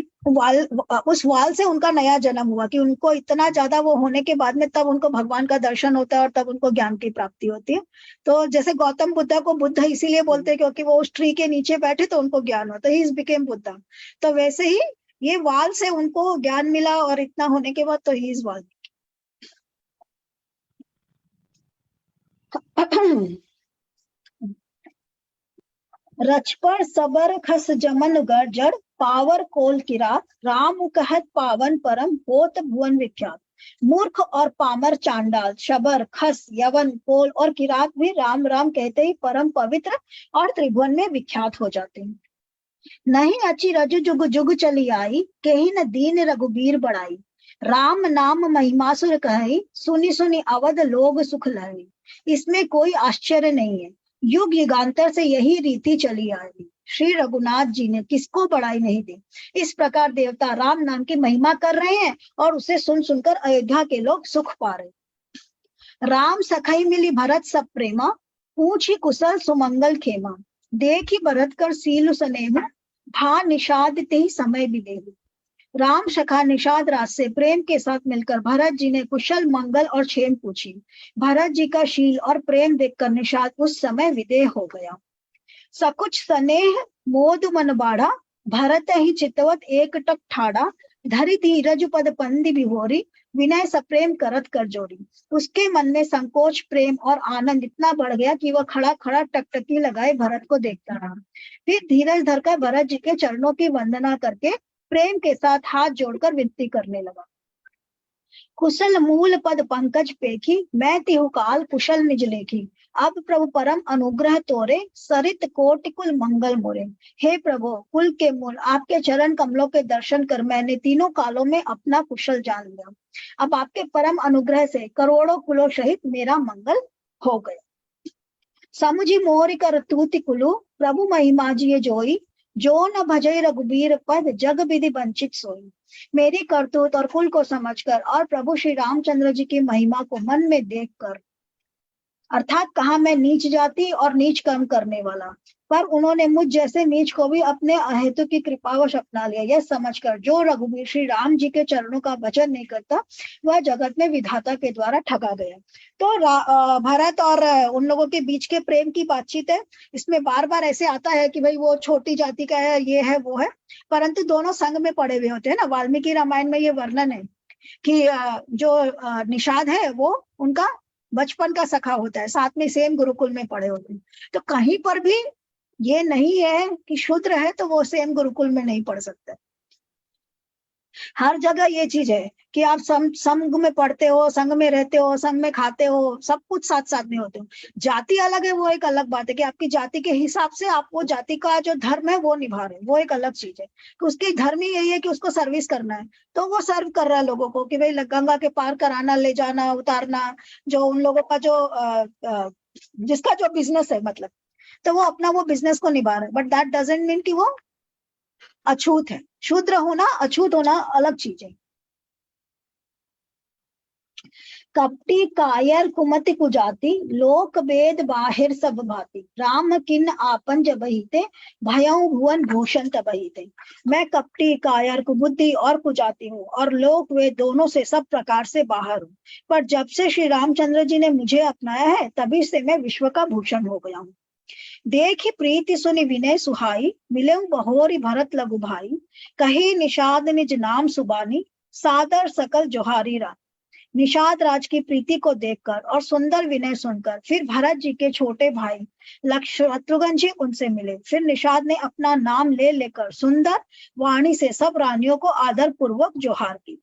उस वाल से उनका नया जन्म हुआ, कि उनको इतना ज्यादा वो होने के बाद में तब उनको भगवान का दर्शन होता है और तब उनको ज्ञान की प्राप्ति होती है। तो जैसे गौतम बुद्धा को बुद्ध इसीलिए बोलते हैं क्योंकि वो उस ट्री के नीचे बैठे तो उनको ज्ञान होता है, ही बिकेम बुद्धा। तो वैसे ही ये वाल से उनको ज्ञान मिला और इतना होने के बाद तो ही इज वाल। रचपर सबर खस जमन गरजड़ पावर कोल किरात राम कहत पावन परम होत भुवन विख्यात। मूर्ख और पामर चांडाल शबर खस यवन कोल और किरात भी राम राम कहते ही परम पवित्र और त्रिभुवन में विख्यात हो जाते हैं। नहीं अची रज जुग जुग चली आई कहीं न दीन रघुबीर बढ़ाई। राम नाम महिमासुर कही सुनी सुनी अवध लोग सुख लहे। इसमें कोई आश्चर्य नहीं है, युग युगांतर से यही रीति चली आई। श्री रघुनाथ जी ने किसको बढ़ाई नहीं दी। इस प्रकार देवता राम नाम की महिमा कर रहे हैं और उसे सुन सुनकर अयोध्या के लोग सुख पा रहे। राम सखई मिली भरत सब प्रेमा पूछी कुशल सुमंगल खेमा। देखी भरत कर सीलु स्नेह भा निषाद ते समय विदेहु। राम सखा निषाद राज से प्रेम के साथ मिलकर भरत जी ने कुशल मंगल और क्षेम पूछी। भरत जी का शील और प्रेम देखकर निषाद उस समय विदेह हो गया। सकुच स्नेह मोद मन बाढ़ा भरत ही चितवत एक टक ठाड़ा। धरि धीरज पद पंदी विभोरी विनय सप्रेम करत कर जोड़ी। उसके मन में संकोच प्रेम और आनंद इतना बढ़ गया कि वह खड़ा खड़ा टकटकी लगाए भरत को देखता रहा। फिर धीरज धरकर भरत जी के चरणों की वंदना करके प्रेम के साथ हाथ जोड़कर विनती करने लगा। कुशल मूल पद पंकज पेखी मैं तिहु काल कुशल निज लेखी। अब प्रभु परम अनुग्रह तोरे सरित कोटि कुल मंगल मोरे। हे प्रभु कुल के मूल आपके चरण कमलों के दर्शन कर मैंने तीनों कालों में अपना कुशल जान लिया। अब आपके परम अनुग्रह से करोड़ों कुलों सहित मेरा मंगल हो गया। समुझी मोहरी कर तूति कुलु प्रभु महिमा जिये जोई। जो न भजई रघुबीर पद जग विधि वंचित सोई। मेरी करतूत और कुल को समझकर और प्रभु श्री रामचंद्र जी की महिमा को मन में देखकर, अर्थात कहा मैं नीच जाति और नीच कर्म करने वाला, पर उन्होंने मुझ जैसे नीच को भी अपने अहेतु की कृपावश अपना लिया। यह समझकर जो रघुवीर श्री राम जी के चरणों का भजन नहीं करता वह जगत में विधाता के द्वारा ठगा गया। तो भरत और उन लोगों के बीच के प्रेम की बातचीत है। इसमें बार बार ऐसे आता है कि भाई वो छोटी जाति का है, ये है वो है, परंतु दोनों संग में पड़े हुए होते हैं ना। वाल्मीकि रामायण में ये वर्णन है कि जो निषाद है वो उनका बचपन का सखा होता है, साथ में सेम गुरुकुल में पढ़े होते हैं। तो कहीं पर भी ये नहीं है कि शूद्र है तो वो सेम गुरुकुल में नहीं पढ़ सकता। हर जगह ये चीज है कि आप संग में पढ़ते हो, संग में रहते हो, संग में खाते हो, सब कुछ साथ साथ में होते हो। जाति अलग है, वो एक अलग बात है कि आपकी जाति के हिसाब से आप वो जाति का जो धर्म है वो निभा रहे हैं, वो एक अलग चीज है। कि उसकी धर्म ही यही है कि उसको सर्विस करना है, तो वो सर्व कर रहा है लोगों को कि भाई गंगा के पार कराना, ले जाना, उतारना, जो उन लोगों का जो जिसका जो बिजनेस है, मतलब तो वो अपना वो बिजनेस को निभा रहा है। बट दैट डजंट मीन कि वो अछूत है। शूद्र होना अछूत होना अलग चीज है। कपटी कायर कुमति कुजाति लोक वेद बाहिर सब भांति। राम किन आपन जबहिते भयउ भुवन भूषण तबहिते। मैं कपटी कायर कुबुद्धि और कुजाति हूँ और लोक वेद दोनों से सब प्रकार से बाहर हूँ, पर जब से श्री रामचंद्र जी ने मुझे अपनाया है तभी से मैं विश्व का भूषण हो गया हूँ। देखी प्रीति सुनि विनय सुहाई मिले बहोरी भरत लघु भाई। कही निषाद निज नाम सुबानी सादर सकल जोहारी रात। निषाद राज की प्रीति को देखकर और सुंदर विनय सुनकर फिर भरत जी के छोटे भाई शत्रुघ्न जी उनसे मिले। फिर निषाद ने अपना नाम ले लेकर सुंदर वाणी से सब रानियों को आदर पूर्वक जोहार की।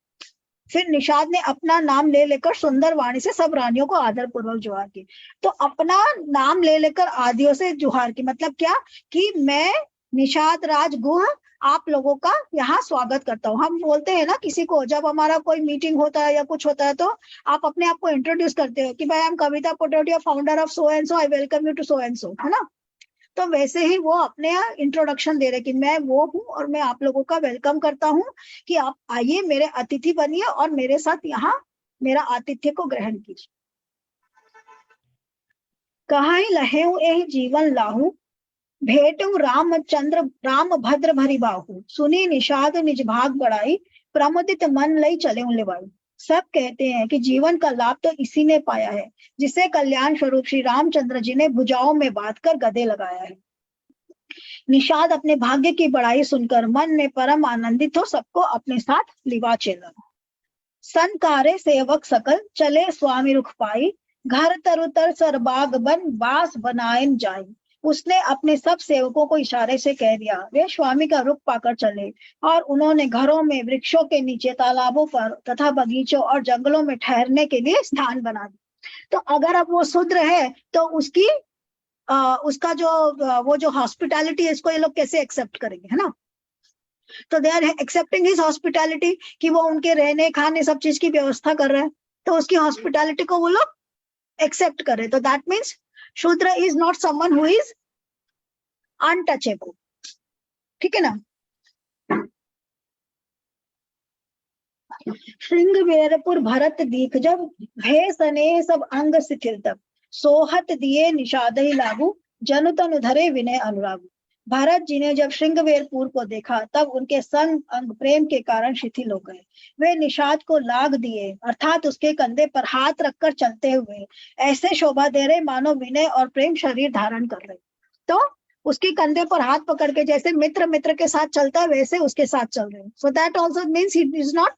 फिर निषाद ने अपना नाम ले लेकर सुंदर वाणी से सब रानियों को आदर पूर्वक जोहार की। तो अपना नाम ले लेकर आदियों से जोहार की मतलब क्या कि मैं निषाद राज गुह आप लोगों का यहाँ स्वागत करता हूँ। हम बोलते हैं ना किसी को, जब हमारा कोई मीटिंग होता है या कुछ होता है तो आप अपने आप को इंट्रोड्यूस करते हो कि भाई I am Kavita Pototiya, founder of so and so, I welcome you to so and so, है ना। तो वैसे ही वो अपने इंट्रोडक्शन दे रहे कि मैं वो हूँ और मैं आप लोगों का वेलकम करता हूँ कि आप आइए, मेरे अतिथि बनिए और मेरे साथ यहाँ मेरा आतिथ्य को ग्रहण कीजिए। कहाई लहेऊ एहि जीवन लाहू भेटु रामचंद्र राम भद्र भरी बाहु, सुनी निषाद निज भाग बढ़ाई, प्रमुदित मन लई चले लेवाई। सब कहते हैं कि जीवन का लाभ तो इसी ने पाया है जिसे कल्याण स्वरूप श्री रामचंद्र जी ने भुजाओं में बांधकर गदे लगाया है। निषाद अपने भाग्य की बड़ाई सुनकर मन में परम आनंदित हो सबको अपने साथ लिवा चला। संकारे सेवक सकल चले स्वामी रुख पाई, घर तरुतर सरबाग बन बास बनायन जाई। उसने अपने सब सेवकों को इशारे से कह दिया, वे स्वामी का रुख पाकर चले और उन्होंने घरों में, वृक्षों के नीचे, तालाबों पर तथा बगीचों और जंगलों में ठहरने के लिए स्थान बना दिए। तो अगर अब वो शूद्र है तो उसका वो जो हॉस्पिटैलिटी है इसको ये लोग कैसे एक्सेप्ट करेंगे, है ना। तो they are accepting his hospitality कि वो उनके रहने खाने सब चीज की व्यवस्था कर रहे हैं, तो उसकी हॉस्पिटैलिटी को वो लोग एक्सेप्ट कर रहे। तो दैट मीन्स शूद्र is not someone who is untouchable, ठीक है ना। श्रृंगवेरपुर भरत दीख जब, भय सने सब अंग शिथिल तब, सोहत दिए निषाद ही लागू, जनु तनु धरे विनय अनुराग। भरत जी ने जब श्रृंगवेरपुर को देखा तब उनके संग अंग प्रेम के कारण शिथिल हो गए। वे निषाद को लाग दिए अर्थात उसके कंधे पर हाथ रखकर चलते हुए ऐसे शोभा दे रहे मानो विनय और प्रेम शरीर धारण कर रहे। तो उसके कंधे पर हाथ पकड़ के जैसे मित्र के साथ चलता है वैसे उसके साथ चल रहे। So that also means he is not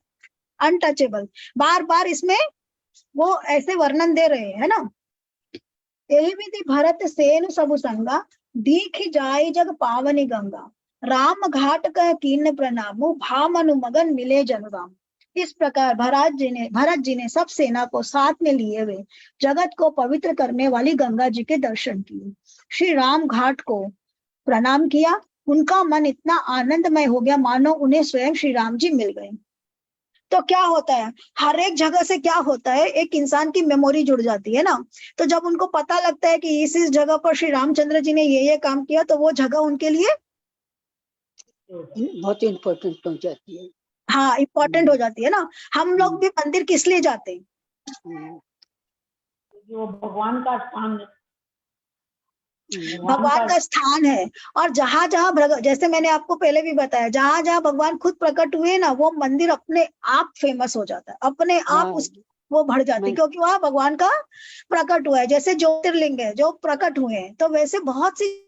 untouchable. बार बार इसमें वो ऐसे वर्णन दे रहे हैं ना। यही विधि भरत सेन सबु संगा, दीख जाय जग पावनी गंगा, राम घाट का कीर्ण प्रणामो, भामनु मगन मिले जनराम। इस प्रकार भरत जी ने सब सेना को साथ में लिए हुए जगत को पवित्र करने वाली गंगा जी के दर्शन किए, श्री राम घाट को प्रणाम किया। उनका मन इतना आनंदमय हो गया मानो उन्हें स्वयं श्री राम जी मिल गए। तो क्या होता है, हर एक जगह से क्या होता है, एक इंसान की मेमोरी जुड़ जाती है ना। तो जब उनको पता लगता है कि इस जगह पर श्री रामचंद्र जी ने ये काम किया तो वो जगह उनके लिए बहुत इम्पोर्टेंट हो जाती है। हाँ, इम्पोर्टेंट हो जाती है ना। हम लोग भी मंदिर किस लिए जाते हैं, वो भगवान का स्थान है, भगवान का स्थान है। और जहां जहां जैसे मैंने आपको पहले भी बताया, जहां जहां भगवान खुद प्रकट हुए ना वो मंदिर अपने आप फेमस हो जाता है, अपने आप वो बढ़ जाती है, क्योंकि वहां भगवान का प्रकट हुआ है। जैसे ज्योतिर्लिंग है जो प्रकट हुए हैं, तो वैसे बहुत सी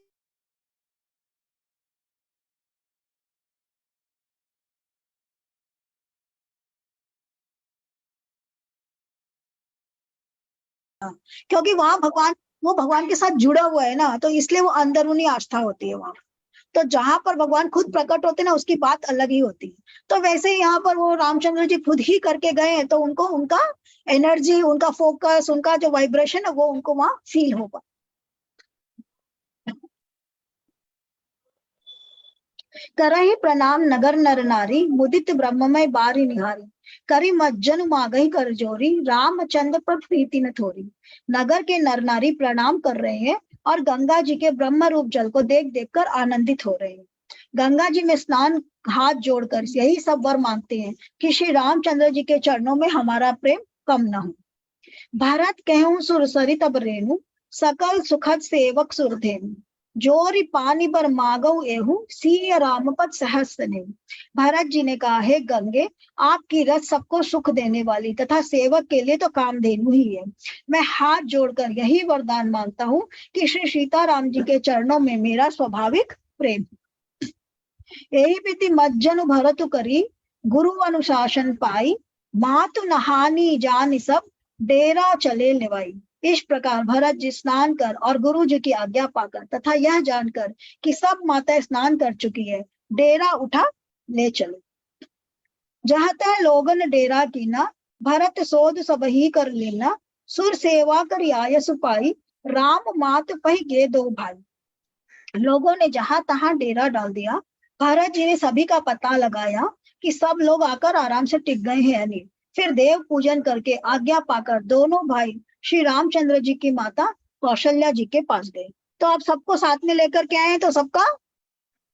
क्योंकि वहां वो भगवान के साथ जुड़ा हुआ है ना, तो इसलिए वो अंदरूनी आस्था होती है वहां। तो जहां पर भगवान खुद प्रकट होते हैं ना उसकी बात अलग ही होती है। तो वैसे ही यहाँ पर वो रामचंद्र जी खुद ही करके गए हैं, तो उनको उनका एनर्जी, उनका फोकस, उनका जो वाइब्रेशन है वो उनको वहां फील होगा। करहि प्रणाम नगर नर नारी, मुदित ब्रह्ममय बारी निहारी, करी मज्जन मागही कर जोरी, रामचंद्र पर प्रीति न थोरी। नगर के नर नारी प्रणाम कर रहे हैं और गंगा जी के ब्रह्म रूप जल को देख देख कर आनंदित हो रहे हैं। गंगा जी में स्नान हाथ जोड़कर यही सब वर मांगते हैं कि श्री रामचंद्र जी के चरणों में हमारा प्रेम कम न हो। भरत कहूं सुर सरित अब रेणु, सकल सुखद सेवक सुरधेनु, जोरी पानी पर मागो एहू, सिय रामपद सहस्त्र ने। भरत जी ने कहा, हे गंगे, आपकी रथ सबको सुख देने वाली तथा सेवक के लिए तो कामधेनु ही है। मैं हाथ जोड़कर यही वरदान मांगता हूँ कि श्री सीताराम जी के चरणों में मेरा स्वाभाविक प्रेम। यही विधि मज्जन भरत करी, गुरु अनुशासन पाई, मातु नहानी जान सब, डेरा चले निवाई। इस प्रकार भरत जी स्नान कर और गुरु जी की आज्ञा पाकर तथा यह जानकर कि सब माताएं स्नान कर चुकी है, डेरा उठा ले चले। जहाँ तह लोगन डेरा कीना, भरत सोध सब ही कर लेना, सुर सेवा कर आयस पाई, राम मात पही गे दो भाई। लोगों ने जहां तहां डेरा डाल दिया। भरत जी ने सभी का पता लगाया कि सब लोग आकर आराम से टिक गए हैं यानी। फिर देव पूजन करके आज्ञा पाकर दोनों भाई श्री रामचंद्र जी की माता कौशल्या जी के पास गए। तो आप सबको साथ में लेकर के आए तो सबका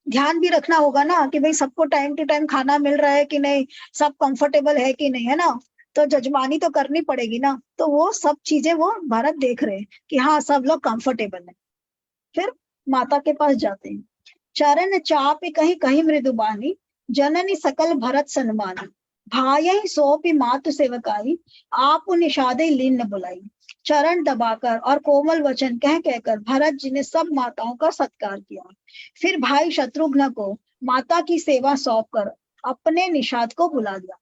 ध्यान भी रखना होगा ना कि भाई सबको टाइम टू टाइम खाना मिल रहा है कि नहीं, सब कंफर्टेबल है कि नहीं, है ना। तो जजमानी तो करनी पड़ेगी ना। तो वो सब चीजें वो भरत देख रहे हैं कि हाँ सब लोग कंफर्टेबल है। फिर माता के पास जाते हैं। चरण चाप कहीं कहीं मृदुबानी, जननी सकल भरत सन्मानी, भाई सोपी मातु सेवकाई, आप निषादे लीन बुलाई। चरण दबाकर और कोमल वचन कह कहकर भरत जी ने सब माताओं का सत्कार किया। फिर भाई शत्रुघ्न को माता की सेवा सौंप कर अपने निषाद को बुला दिया।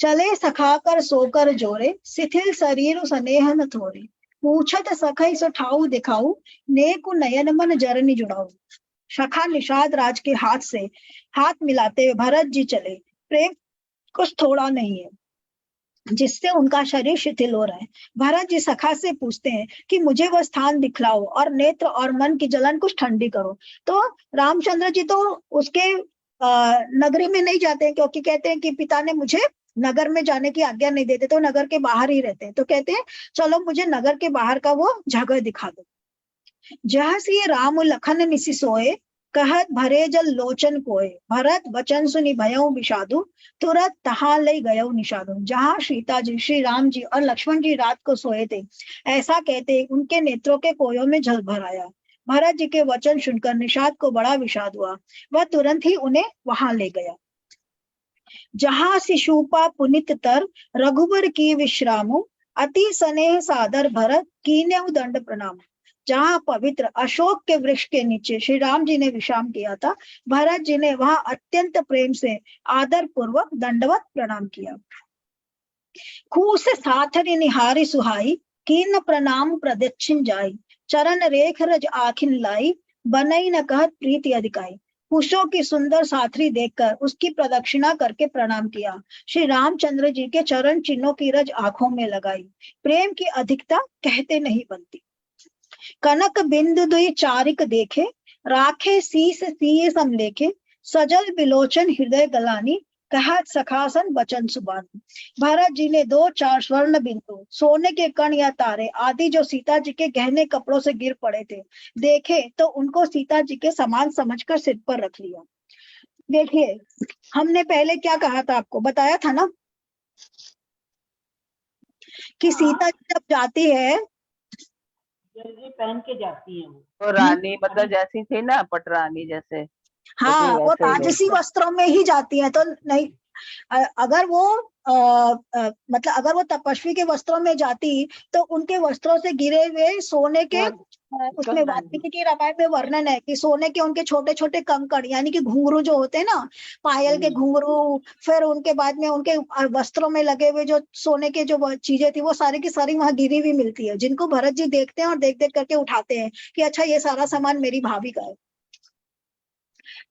चले सखाकर सोकर जोरे, शिथिल शरीर स्नेह न थोरे, पूछत सखई सो ठाऊ दिखाऊ, नेकु नयन मन जरनी जुड़ाऊ। सखा निषाद राज के हाथ से हाथ मिलाते हुए भरत जी चले। प्रेम कुछ थोड़ा नहीं है जिससे उनका शरीर शिथिल हो रहा है। भरत जी सखा से पूछते हैं कि मुझे वह स्थान दिखलाओ और नेत्र और मन की जलन कुछ ठंडी करो। तो रामचंद्र जी तो उसके नगरी में नहीं जाते हैं, क्योंकि कहते हैं कि पिता ने मुझे नगर में जाने की आज्ञा नहीं देते, तो नगर के बाहर ही रहते हैं। तो कहते हैं चलो मुझे नगर के बाहर का वो जगह दिखा दो। जहाँ से राम लखन निसि सोए, कहत भरे जल लोचन कोय, भरत वचन सुनि भयउ विषादु, तुरत तहां लई गयउ निषादु। जहाँ सीता जी, श्री राम जी और लक्ष्मण जी रात को सोए थे, ऐसा कहते उनके नेत्रों के कोयों में जल भर आया। भरत जी के वचन सुनकर निषाद को बड़ा विषाद हुआ, वह तुरंत ही उन्हें वहां ले गया। जहाँ शिशुपा पुनित तर, रघुबर की विश्रामु, अति स्नेह सादर भरत कीन्यउ दंड प्रणाम। जहाँ पवित्र अशोक के वृक्ष के नीचे श्री राम जी ने विश्राम किया था, भरत जी ने वहां अत्यंत प्रेम से आदर पूर्वक दंडवत प्रणाम किया। खूह से साथरी निहारी सुहाई, कीर्ण प्रणाम प्रदक्षिण जाई, चरण रेख रज आखिन लाई, बनई न कहत प्रीति अधिकाई। कुशों की सुंदर साथरी देखकर उसकी प्रदक्षिणा करके प्रणाम किया। श्री रामचंद्र जी के चरण चिन्हों की रज आंखों में लगाई। प्रेम की अधिकता कहते नहीं बनती। कनक बिंदु दुई चारिक देखे, राखे शीस सिए समलेखे, सजल बिलोचन हृदय गलानी, कहत सखासन वचन सुबानी। भरत जी ने 2-4 स्वर्ण बिंदु, सोने के कण या तारे आदि जो सीता जी के गहने कपड़ों से गिर पड़े थे, देखे तो उनको सीता जी के समान समझकर सिर पर रख लिया। देखिए, हमने पहले क्या कहा था, आपको बताया था ना कि सीता जी जब जाती है जल्दी पहन के जाती है वो। तो रानी मतलब जैसी थी ना, पटरानी जैसे, हाँ, तो वो वैसे ही राजसी वस्त्रों में ही जाती है। तो नहीं, अगर वो मतलब अगर वो तपस्वी के वस्त्रों में जाती तो उनके वस्त्रों से गिरे हुए सोने के उसमें वाल्मीकि की रामायण में वर्णन है कि सोने के उनके छोटे छोटे कंकड़ यानी कि घुंघरू जो होते हैं ना, पायल के घुंघरू, फिर उनके बाद में उनके वस्त्रों में लगे हुए जो सोने के जो चीजें थी वो सारी की सारी वहां गिरी हुई मिलती है, जिनको भरत जी देखते हैं और देख देख करके उठाते हैं कि अच्छा ये सारा सामान मेरी भाभी का है।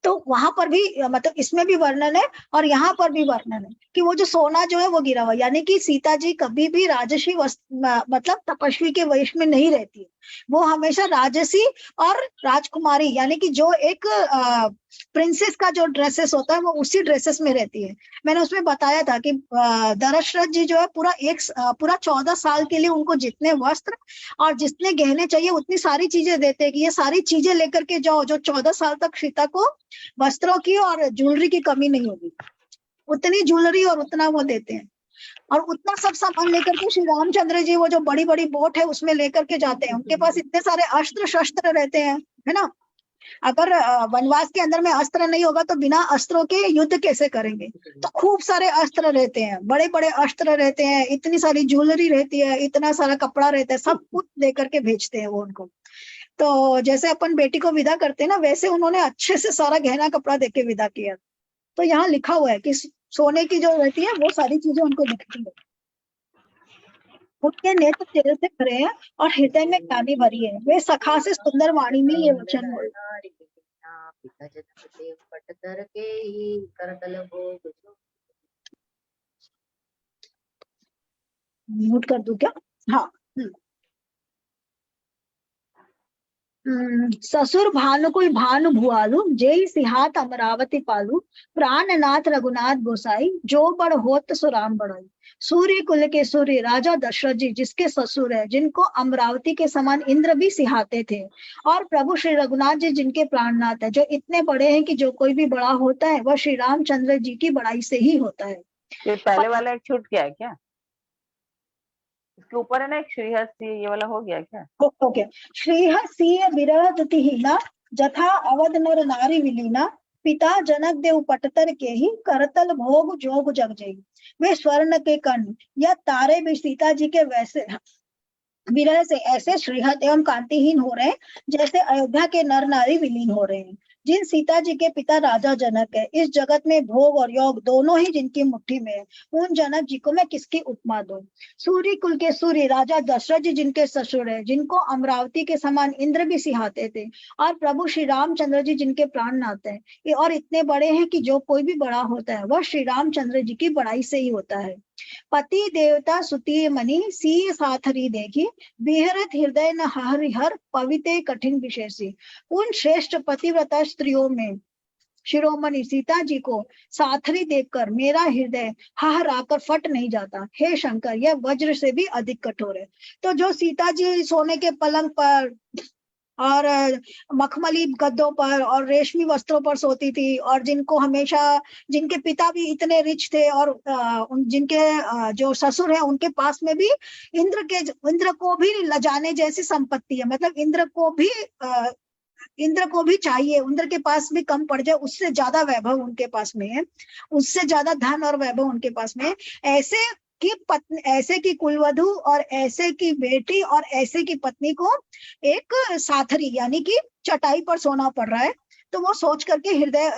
तो वहां पर भी मतलब इसमें भी वर्णन है और यहाँ पर भी वर्णन है कि वो जो सोना जो है वो गिरा हुआ, यानी कि सीता जी कभी भी राजसी मतलब तपस्वी के वेश में नहीं रहती है। वो हमेशा राजसी और राजकुमारी यानी कि जो एक प्रिंसेस का जो ड्रेसेस होता है वो उसी ड्रेसेस में रहती है। मैंने उसमें बताया था कि दशरथ जी जो है पूरा 14 साल के लिए उनको जितने वस्त्र और जितने गहने चाहिए उतनी सारी चीजें देते हैं कि ये सारी चीजें लेकर के जाओ, जो 14 साल तक सीता को वस्त्रों की और ज्वेलरी की कमी नहीं होगी, उतनी ज्वेलरी और उतना वो देते हैं। और उतना सब सामान लेकर के श्री रामचंद्र जी वो जो बड़ी बड़ी बोट है उसमें लेकर के जाते हैं। उनके पास इतने सारे अस्त्र शस्त्र रहते हैं, है ना। अगर वनवास के अंदर में अस्त्र नहीं होगा तो बिना अस्त्रों के युद्ध कैसे करेंगे। तो खूब सारे अस्त्र रहते हैं, बड़े बड़े अस्त्र रहते हैं, इतनी सारी ज्वेलरी रहती है, इतना सारा कपड़ा रहता है, सब कुछ लेकर के भेजते हैं वो उनको। तो जैसे अपन बेटी को विदा करते हैं ना, वैसे उन्होंने अच्छे से सारा गहना कपड़ा देके विदा किया। तो यहाँ लिखा हुआ है कि सोने की जो रहती है वो सारी चीजें उनको दिखती है। उनके नेत्र तेल से भरे हैं और हृदय में ग्लानि भरी है। वे सखा से सुंदर वाणी में ये वचन बोले। म्यूट कर दूं क्या? हाँ। ससुर भानु कोई भानु भुआलू, जय सिहात अमरावती पालू, प्राणनाथ रघुनाथ गोसाई, जो बड़ होत सो राम बढ़ाई। सूर्य कुल के सूर्य राजा दशरथ जी जिसके ससुर है, जिनको अमरावती के समान इंद्र भी सिहाते थे, और प्रभु श्री रघुनाथ जी जिनके प्राणनाथ है, जो इतने बड़े हैं कि जो कोई भी बड़ा होता है वह श्री रामचंद्र जी की बड़ाई से ही होता है। ये पहले वाला एक छूट गया है क्या? इसके ऊपर है ना एक श्रीहस्ती, ये वाला हो गया क्या? ओके। श्रीह सीय विरह दुतिहीना जथा अवध नर नारी विलीना पिता जनक देव पटतर के ही करतल भोग जोग जग जई। वे स्वर्ण के कर्ण या तारे भी सीता जी के वैसे विरह से ऐसे श्रीहत एवं कांतिहीन हो रहे हैं जैसे अयोध्या के नर नारी विलीन हो रहे हैं। जिन सीता जी के पिता राजा जनक है, इस जगत में भोग और योग दोनों ही जिनकी मुट्ठी में है, उन जनक जी को मैं किसकी उपमा दूं? सूर्य कुल के सूर्य राजा दशरथ जी जिनके ससुर है, जिनको अमरावती के समान इंद्र भी सिहाते थे, और प्रभु श्री रामचंद्र जी जिनके प्राणनाथ है, ये और इतने बड़े हैं कि जो कोई भी बड़ा होता है वह श्री रामचंद्र जी की बड़ाई से ही होता है। पति देवता सुतीय मणि सी साथरी देखी बिहरत हृदय न हरिहर पविते कठिन विशेषी। उन श्रेष्ठ पतिव्रता स्त्रियों में शिरोमणि सीता जी को साथरी देखकर मेरा हृदय हहराकर फट नहीं जाता। हे शंकर, यह वज्र से भी अधिक कठोर है। तो जो सीता जी सोने के पलंग पर और मखमली गद्दों पर और रेशमी वस्त्रों पर सोती थी, और जिनको हमेशा, जिनके पिता भी इतने रिच थे, और जिनके जो ससुर है उनके पास में भी इंद्र को भी लजाने जैसी संपत्ति है, मतलब इंद्र को भी चाहिए, इंद्र के पास भी कम पड़ जाए, उससे ज्यादा वैभव उनके पास में है, उससे ज्यादा धन और वैभव उनके पास में है। ऐसे की पत्नी, ऐसे की कुलवधु और ऐसे की बेटी और ऐसे की पत्नी को एक साथरी यानी कि चटाई पर सोना पड़ रहा है, तो वो सोच करके हृदय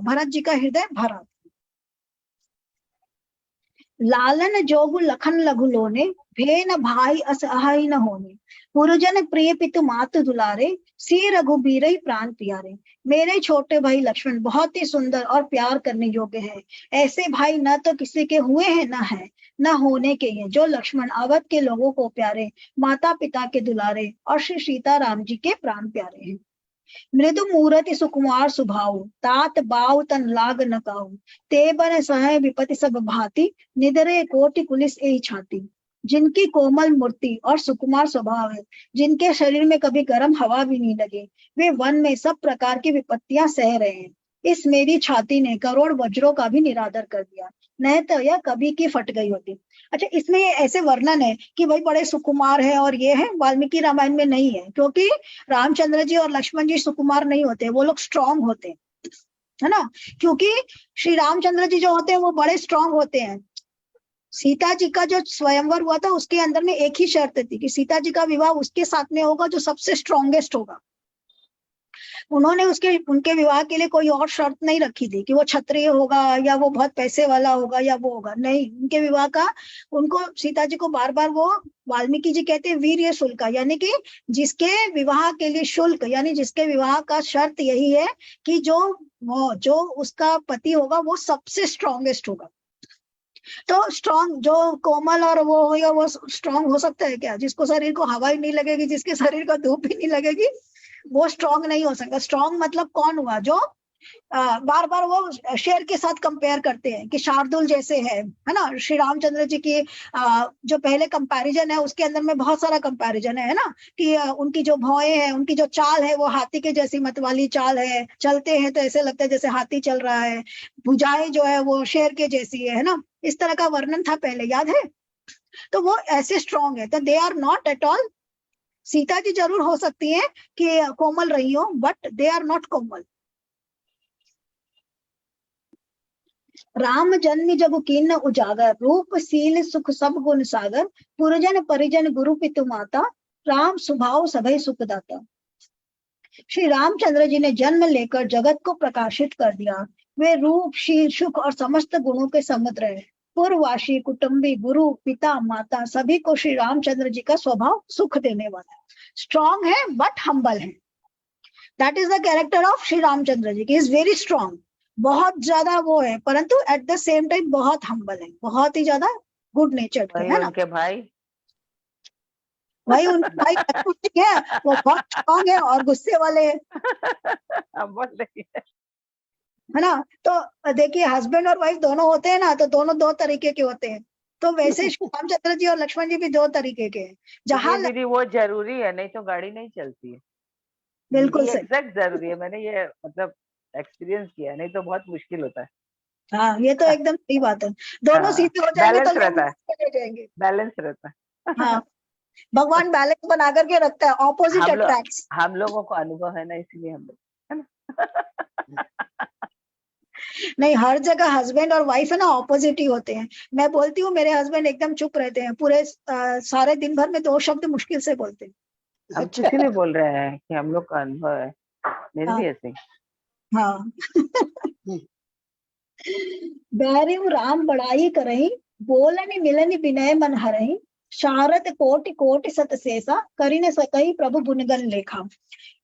भरत जी का हृदय भरा। लालन जोगु लखन लघु लोने भेन भाई असहाय न होने पुरजन प्रिय पितु मातु दुलारे सी रघुबीर प्राण प्यारे। मेरे छोटे भाई लक्ष्मण बहुत ही सुंदर और प्यार करने योग्य हैं। ऐसे भाई न तो किसी के हुए हैं न है न होने के हैं, जो लक्ष्मण अवध के लोगों को प्यारे, माता पिता के दुलारे और श्री सीताराम जी के प्राण प्यारे हैं। मृदु मूर्ति सुकुमार सुभाव तात बाव तन लाग न काऊ ते बन सह विपति सब भांति निदरे कोटि पुलिस ए छाती। जिनकी कोमल मूर्ति और सुकुमार स्वभाव है, जिनके शरीर में कभी गर्म हवा भी नहीं लगे, वे वन में सब प्रकार की विपत्तियां सह रहे हैं। इस मेरी छाती ने करोड़ वज्रों का भी निरादर कर दिया, नहीं तो यह कभी की फट गई होती। अच्छा, इसमें ये ऐसे वर्णन है कि भाई बड़े सुकुमार है, और ये है वाल्मीकि रामायण में नहीं है, क्योंकि रामचंद्र जी और लक्ष्मण जी सुकुमार नहीं होते, वो लोग स्ट्रांग होते हैं, है ना। क्योंकि श्री रामचंद्र जी जो होते हैं वो बड़े स्ट्रांग होते हैं। सीता जी का जो स्वयंवर हुआ था उसके अंदर में एक ही शर्त थी कि सीता जी का विवाह उसके साथ में होगा जो सबसे स्ट्रॉन्गेस्ट होगा। उन्होंने उनके विवाह के लिए कोई और शर्त नहीं रखी थी कि वो क्षत्रिय होगा या वो बहुत पैसे वाला होगा या वो होगा, नहीं। उनके विवाह का उनको सीता जी को बार बार वो वाल्मीकि जी कहते हैं वीर्य शुल्क, यानी कि जिसके विवाह के लिए शुल्क, यानी जिसके विवाह का शर्त यही है कि जो उसका पति होगा वो सबसे स्ट्रॉन्गेस्ट होगा। तो स्ट्रॉन्ग जो कोमल और वो होगा वो स्ट्रॉन्ग हो सकता है क्या? जिसको शरीर को हवा ही नहीं लगेगी, जिसके शरीर को धूप ही नहीं लगेगी, वो स्ट्रॉन्ग नहीं हो सकता। स्ट्रॉन्ग मतलब कौन हुआ? जो बार बार वो शेर के साथ कंपेयर करते हैं कि शार्दुल जैसे है ना। श्री रामचंद्र जी की जो पहले कंपैरिजन है उसके अंदर में बहुत सारा कंपैरिजन है ना, कि उनकी जो भौएं हैं, उनकी जो चाल है वो हाथी के जैसी मतवाली चाल है, चलते हैं तो ऐसे लगता है जैसे हाथी चल रहा है, भुजाएं जो है वो शेर के जैसी है ना। इस तरह का वर्णन था पहले, याद है? तो वो ऐसे स्ट्रॉन्ग है, तो they are not at all. Sita ji जरूर हो सकती है कि कोमल रही हो, बट दे आर नॉट कोमल। राम जन्म जब कीन उजागर रूप सील सुख सब गुण सागर पुरजन परिजन गुरु पितु माता राम स्वभाव सभय सुखदाता। श्री रामचंद्र जी ने जन्म लेकर जगत को प्रकाशित कर दिया। वे रूप शील सुख और समस्त गुणों के समुद्र है। पूर्ववासी कुटुंबी गुरु पिता माता सभी को श्री रामचंद्र जी का स्वभाव सुख देने वाला है। स्ट्रॉन्ग है बट हम्बल है। That is the character of Shri Ramchandra ji की। इज वेरी स्ट्रॉन्ग, बहुत ज्यादा वो है, परंतु एट द सेम टाइम बहुत हम्बल है, बहुत ही ज्यादा गुड नेचर्ड है ना। उनके भाई उनके भाई है, वो बहुत स्ट्रॉन्ग है और गुस्से वाले है ना। तो देखिए, हस्बैंड और वाइफ दोनों होते हैं ना, तो दोनों दो तरीके के होते हैं। तो वैसे रामचंद्र जी और लक्ष्मण जी भी दो तरीके के हैं। जहाँ दीदी वो जरूरी है, नहीं तो गाड़ी नहीं चलती है। बिल्कुल सही, एग्जैक्ट जरूरी है, मैंने ये मतलब एक्सपीरियंस किया, नहीं तो बहुत मुश्किल होता है। हाँ ये तो एकदम सही बात है। दोनों सीधे हो जाएंगे तो बैलेंस रहता है। रह जाएंगे। बैलेंस रहता है। हाँ, भगवान बैलेंस बना करके रखता है, ऑपोजिट अट्रैक्ट्स। हम लोगों को अनुभव है ना, इसलिए हम लोग, है ना। नहीं, हर जगह हस्बैंड और वाइफ है ना ऑपोजिट ही होते हैं। मैं बोलती हूँ मेरे हस्बैंड एकदम चुप रहते हैं, पूरे सारे दिन भर में 2 शब्द मुश्किल से बोलते हैं। हम अच्छा। किसी भी बोल रहे हैं कि हम लोग का अनुभव है, मेरे भी ऐसे ही। हाँ। बैरिम राम बड़ाई करही, बोलनि मिलनि विनय मन हरहि, शारद कोटि कोटि सत सेसा, करि न सकहि प्रभु गुणगन लेखा।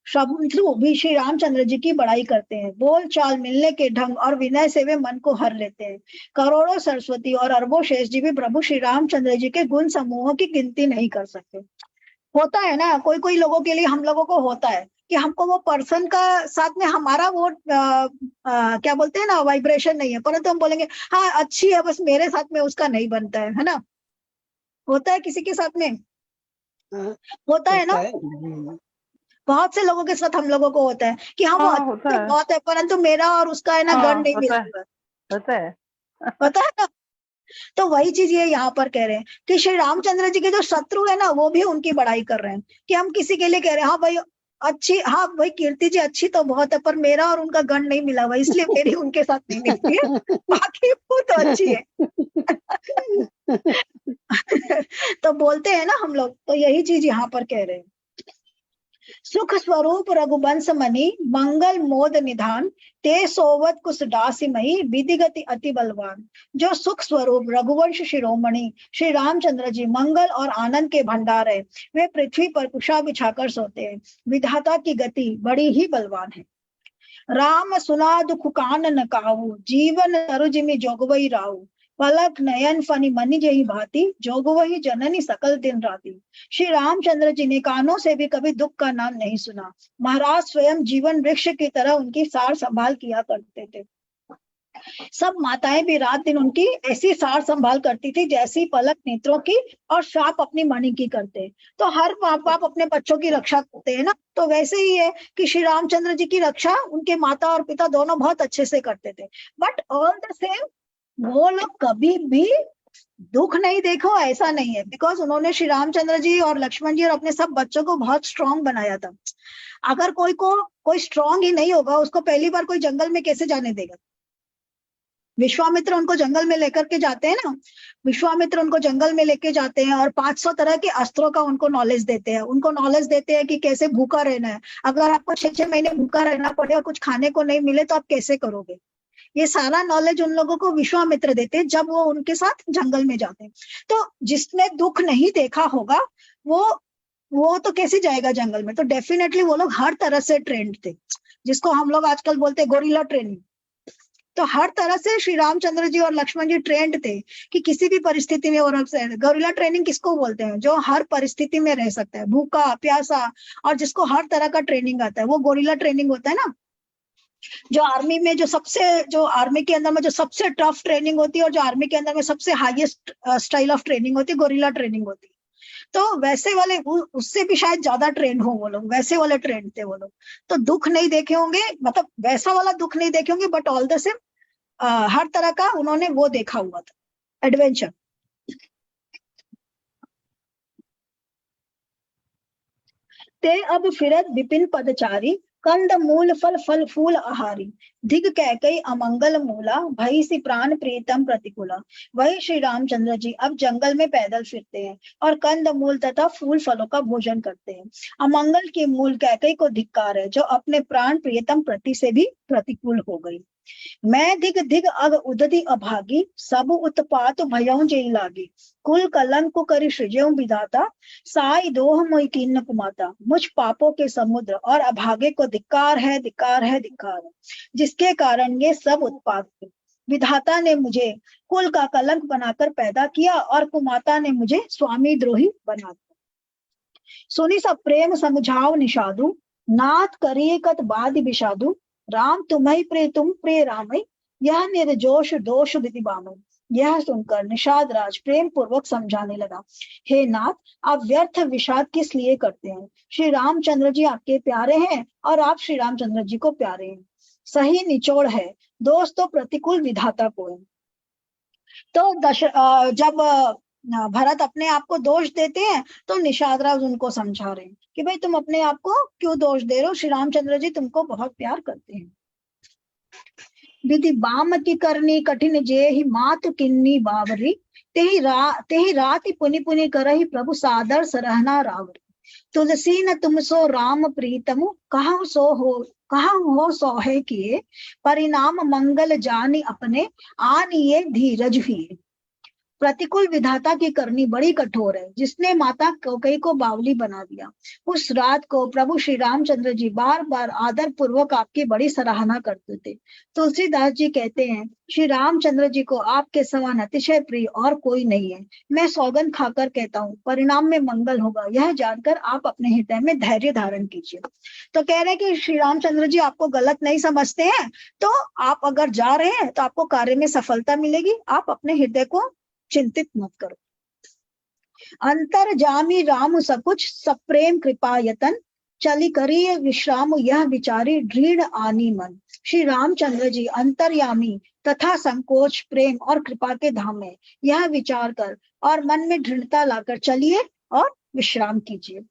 शत्रु भी श्री रामचंद्र जी की बड़ाई करते हैं, बोल चाल मिलने के ढंग और विनय से वे मन को हर लेते हैं। करोड़ों सरस्वती और अरबों शेष जी भी प्रभु श्री रामचंद्र जी के गुण समूहों की गिनती नहीं कर सकते। होता है ना, कोई कोई लोगों के लिए, हम लोगों को होता है कि हमको वो पर्सन का साथ में हमारा वो क्या बोलते हैं ना, वाइब्रेशन नहीं है, परंतु हम बोलेंगे हाँ अच्छी है, बस मेरे साथ में उसका नहीं बनता है ना। होता है किसी के साथ में, हाँ, होता है ना। होता है। बहुत से लोगों के साथ हम लोगों को होता है कि हाँ वो हाँ, अच्छी होता तो है। बहुत है, परंतु मेरा और उसका है ना हाँ, गण नहीं होता है। मिलता। होता है। होता है ना। तो वही चीज ये यहाँ पर कह रहे हैं कि श्री रामचंद्र जी के जो शत्रु है ना, वो भी उनकी बड़ाई कर रहे हैं कि हम किसी के लिए कह रहे हैं हाँ भाई अच्छी, हाँ भाई कीर्ति जी अच्छी तो बहुत है, पर मेरा और उनका गण नहीं मिला हुआ, इसलिए मेरी उनके साथ नहीं मिलती है, बाकी वो तो अच्छी है। तो बोलते हैं ना हम लोग, तो यही चीज यहाँ पर कह रहे हैं। सुख स्वरूप रघुवंश मणि, मंगल मोद निधान, ते सोवत कुश दासी मई, विधिगति अति बलवान। जो सुख स्वरूप रघुवंश शिरोमणि श्री रामचंद्र जी मंगल और आनंद के भंडार है, वे पृथ्वी पर कुशा बिछाकर सोते हैं। विधाता की गति बड़ी ही बलवान है। राम सुना दुख कान न काहू, जीवन तरु जिमि जोगवई राहु। पलक नयन फनि मनि जही भांति, जोगवही जननी सकल दिन राती। श्री रामचंद्र जी ने कानों से भी कभी दुख का नाम नहीं सुना। महाराज स्वयं जीवन वृक्ष की तरह उनकी सार संभाल किया करते थे। सब माताएं भी रात दिन उनकी ऐसी सार संभाल करती थी जैसी पलक नेत्रों की और श्राप अपनी मणि की करते हैं। तो हर माँ बाप अपने बच्चों की रक्षा करते हैं ना, तो वैसे ही है कि श्री रामचंद्र जी की रक्षा उनके माता और पिता दोनों बहुत अच्छे से करते थे। बट ऑल द सेम वो लोग कभी भी दुख नहीं देखो ऐसा नहीं है, बिकॉज उन्होंने श्री रामचंद्र जी और लक्ष्मण जी और अपने सब बच्चों को बहुत स्ट्रांग बनाया था। अगर कोई स्ट्रांग ही नहीं होगा, उसको पहली बार कोई जंगल में कैसे जाने देगा। विश्वामित्र उनको जंगल में लेकर के जाते हैं ना, विश्वामित्र उनको जंगल में लेके जाते हैं और 500 तरह के अस्त्रों का उनको नॉलेज देते हैं। उनको नॉलेज देते हैं कि कैसे भूखा रहना है, अगर आपको 6-6 महीने भूखा रहना पड़े और कुछ खाने को नहीं मिले तो आप कैसे करोगे। ये सारा नॉलेज उन लोगों को विश्वामित्र देते हैं जब वो उनके साथ जंगल में जाते हैं। तो जिसने दुख नहीं देखा होगा वो तो कैसे जाएगा जंगल में। तो डेफिनेटली वो लोग हर तरह से ट्रेंड थे, जिसको हम लोग आजकल बोलते हैं गोरिल्ला ट्रेनिंग। तो हर तरह से श्री रामचंद्र जी और लक्ष्मण जी ट्रेंड थे कि किसी भी परिस्थिति में। और गोरिल्ला ट्रेनिंग किसको बोलते हैं, जो हर परिस्थिति में रह सकता है, भूखा प्यासा, और जिसको हर तरह का ट्रेनिंग आता है, वो गोरिल्ला ट्रेनिंग होता है ना। जो आर्मी में जो आर्मी के अंदर में जो सबसे टफ ट्रेनिंग होती है और जो आर्मी के अंदर में सबसे हाईएस्ट स्टाइल ऑफ ट्रेनिंग होती है, गोरिल्ला ट्रेनिंग होती है। तो वैसे वाले उससे भी शायद ज्यादा ट्रेंड हो वो लोग, वैसे वाले ट्रेंड थे वो लोग। तो दुख नहीं देखे होंगे, मतलब वैसा वाला दुख नहीं देखे होंगे, बट ऑल द सेम हर तरह का उन्होंने वो देखा हुआ था, एडवेंचर। ते अब फिरत विपिन पदचारी, कंद मूल फल फल फूल आहारी। दिग कैकई अमंगल मूला, भई सी प्राण प्रीतम प्रतिकूला। वही श्री रामचंद्र जी अब जंगल में पैदल फिरते हैं और कंद मूल तथा फूल फलों का भोजन करते हैं। अमंगल के मूल कैकई को धिक्कार है, जो अपने प्राण प्रियतम प्रति से भी प्रतिकूल हो गई। मैं दिग दिग अग उदधि अभागी, सब उत्पात भयउ जेई लागी। कुल कलंक करि सृजऊ विधाता, साई दोह मोहि कीन्न कुमाता। मुझ पापों के समुद्र और अभागे को धिक्कार है, धिक्कार है, धिक्कार है, जिसके कारण ये सब उत्पात हुए। विधाता ने मुझे कुल का कलंक बनाकर पैदा किया और कुमाता ने मुझे स्वामी द्रोही बना दिया। सुनी सब प्रेम समझाओ निषादु, नाथ करिए कत बादि विषादु। राम तुम्हें प्रिय तुम प्रिय रामई, यह निर्जोष दोष विधि बामई। यह सुनकर निषाद राज प्रेम पूर्वक समझाने लगा, हे नाथ, आप व्यर्थ विषाद किस लिए करते हैं। श्री रामचंद्र जी आपके प्यारे हैं और आप श्री रामचंद्र जी को प्यारे हैं। सही निचोड़ है, दोष तो प्रतिकूल विधाता को है। तो जब भरत अपने आप को दोष देते हैं, तो निषाद राज उनको समझा रहे हैं कि भाई तुम अपने आप को क्यों दोष दे रहे हो, श्री रामचंद्र जी तुमको बहुत प्यार करते हैं। विधि बाम की करनी कठिन जे ही मात किन्नी बावरी, तेही राति पुनि पुनि करही प्रभु सादर सरहना रावरी। तुलसी न तुम सो राम प्रीतमु, कहु हो सोहे किए, परिणाम मंगल जानी अपने, आनिए धीरज हुए। प्रतिकूल विधाता की करनी बड़ी कठोर है, जिसने माता कैकेयी को बावली बना दिया। उस रात को प्रभु श्री रामचंद्र जी बार बार आदर पूर्वक आपकी बड़ी सराहना करते थे। तुलसीदास जी कहते हैं, श्री रामचंद्र जी को आपके समान अतिशय प्रिय और कोई नहीं है। मैं सौगंध खाकर कहता हूँ, परिणाम में मंगल होगा, यह जानकर आप अपने हृदय में धैर्य धारण कीजिए। तो कह रहे हैं कि श्री रामचंद्र जी आपको गलत नहीं समझते हैं, तो आप अगर जा रहे हैं तो आपको कार्य में सफलता मिलेगी, आप अपने हृदय को चिंतित मत करो। अंतर जामी राम सकुच, सप्रेम कृपा यतन, चली करिए विश्राम यह विचारी, दृढ़ आनी मन। श्री रामचंद्र जी अंतर्यामी तथा संकोच, प्रेम और कृपा के धाम है, यह विचार कर और मन में दृढ़ता लाकर चलिए और विश्राम कीजिए।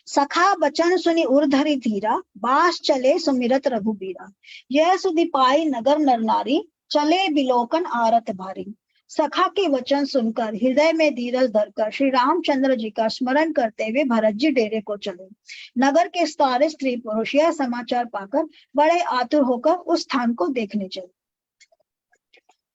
सखा बचन सुनि उर्धरि धीरा, बास चले सुमिरत रघुबीरा, यह सुधि पाई नगर नर नारी, चले बिलोकन आरत भारी। सखा के वचन सुनकर हृदय में धीरज धरकर श्री रामचंद्र जी का स्मरण करते हुए भरत जी डेरे को चले। नगर के सारे स्त्री पुरुष यह समाचार पाकर बड़े आतुर होकर उस स्थान को देखने चले।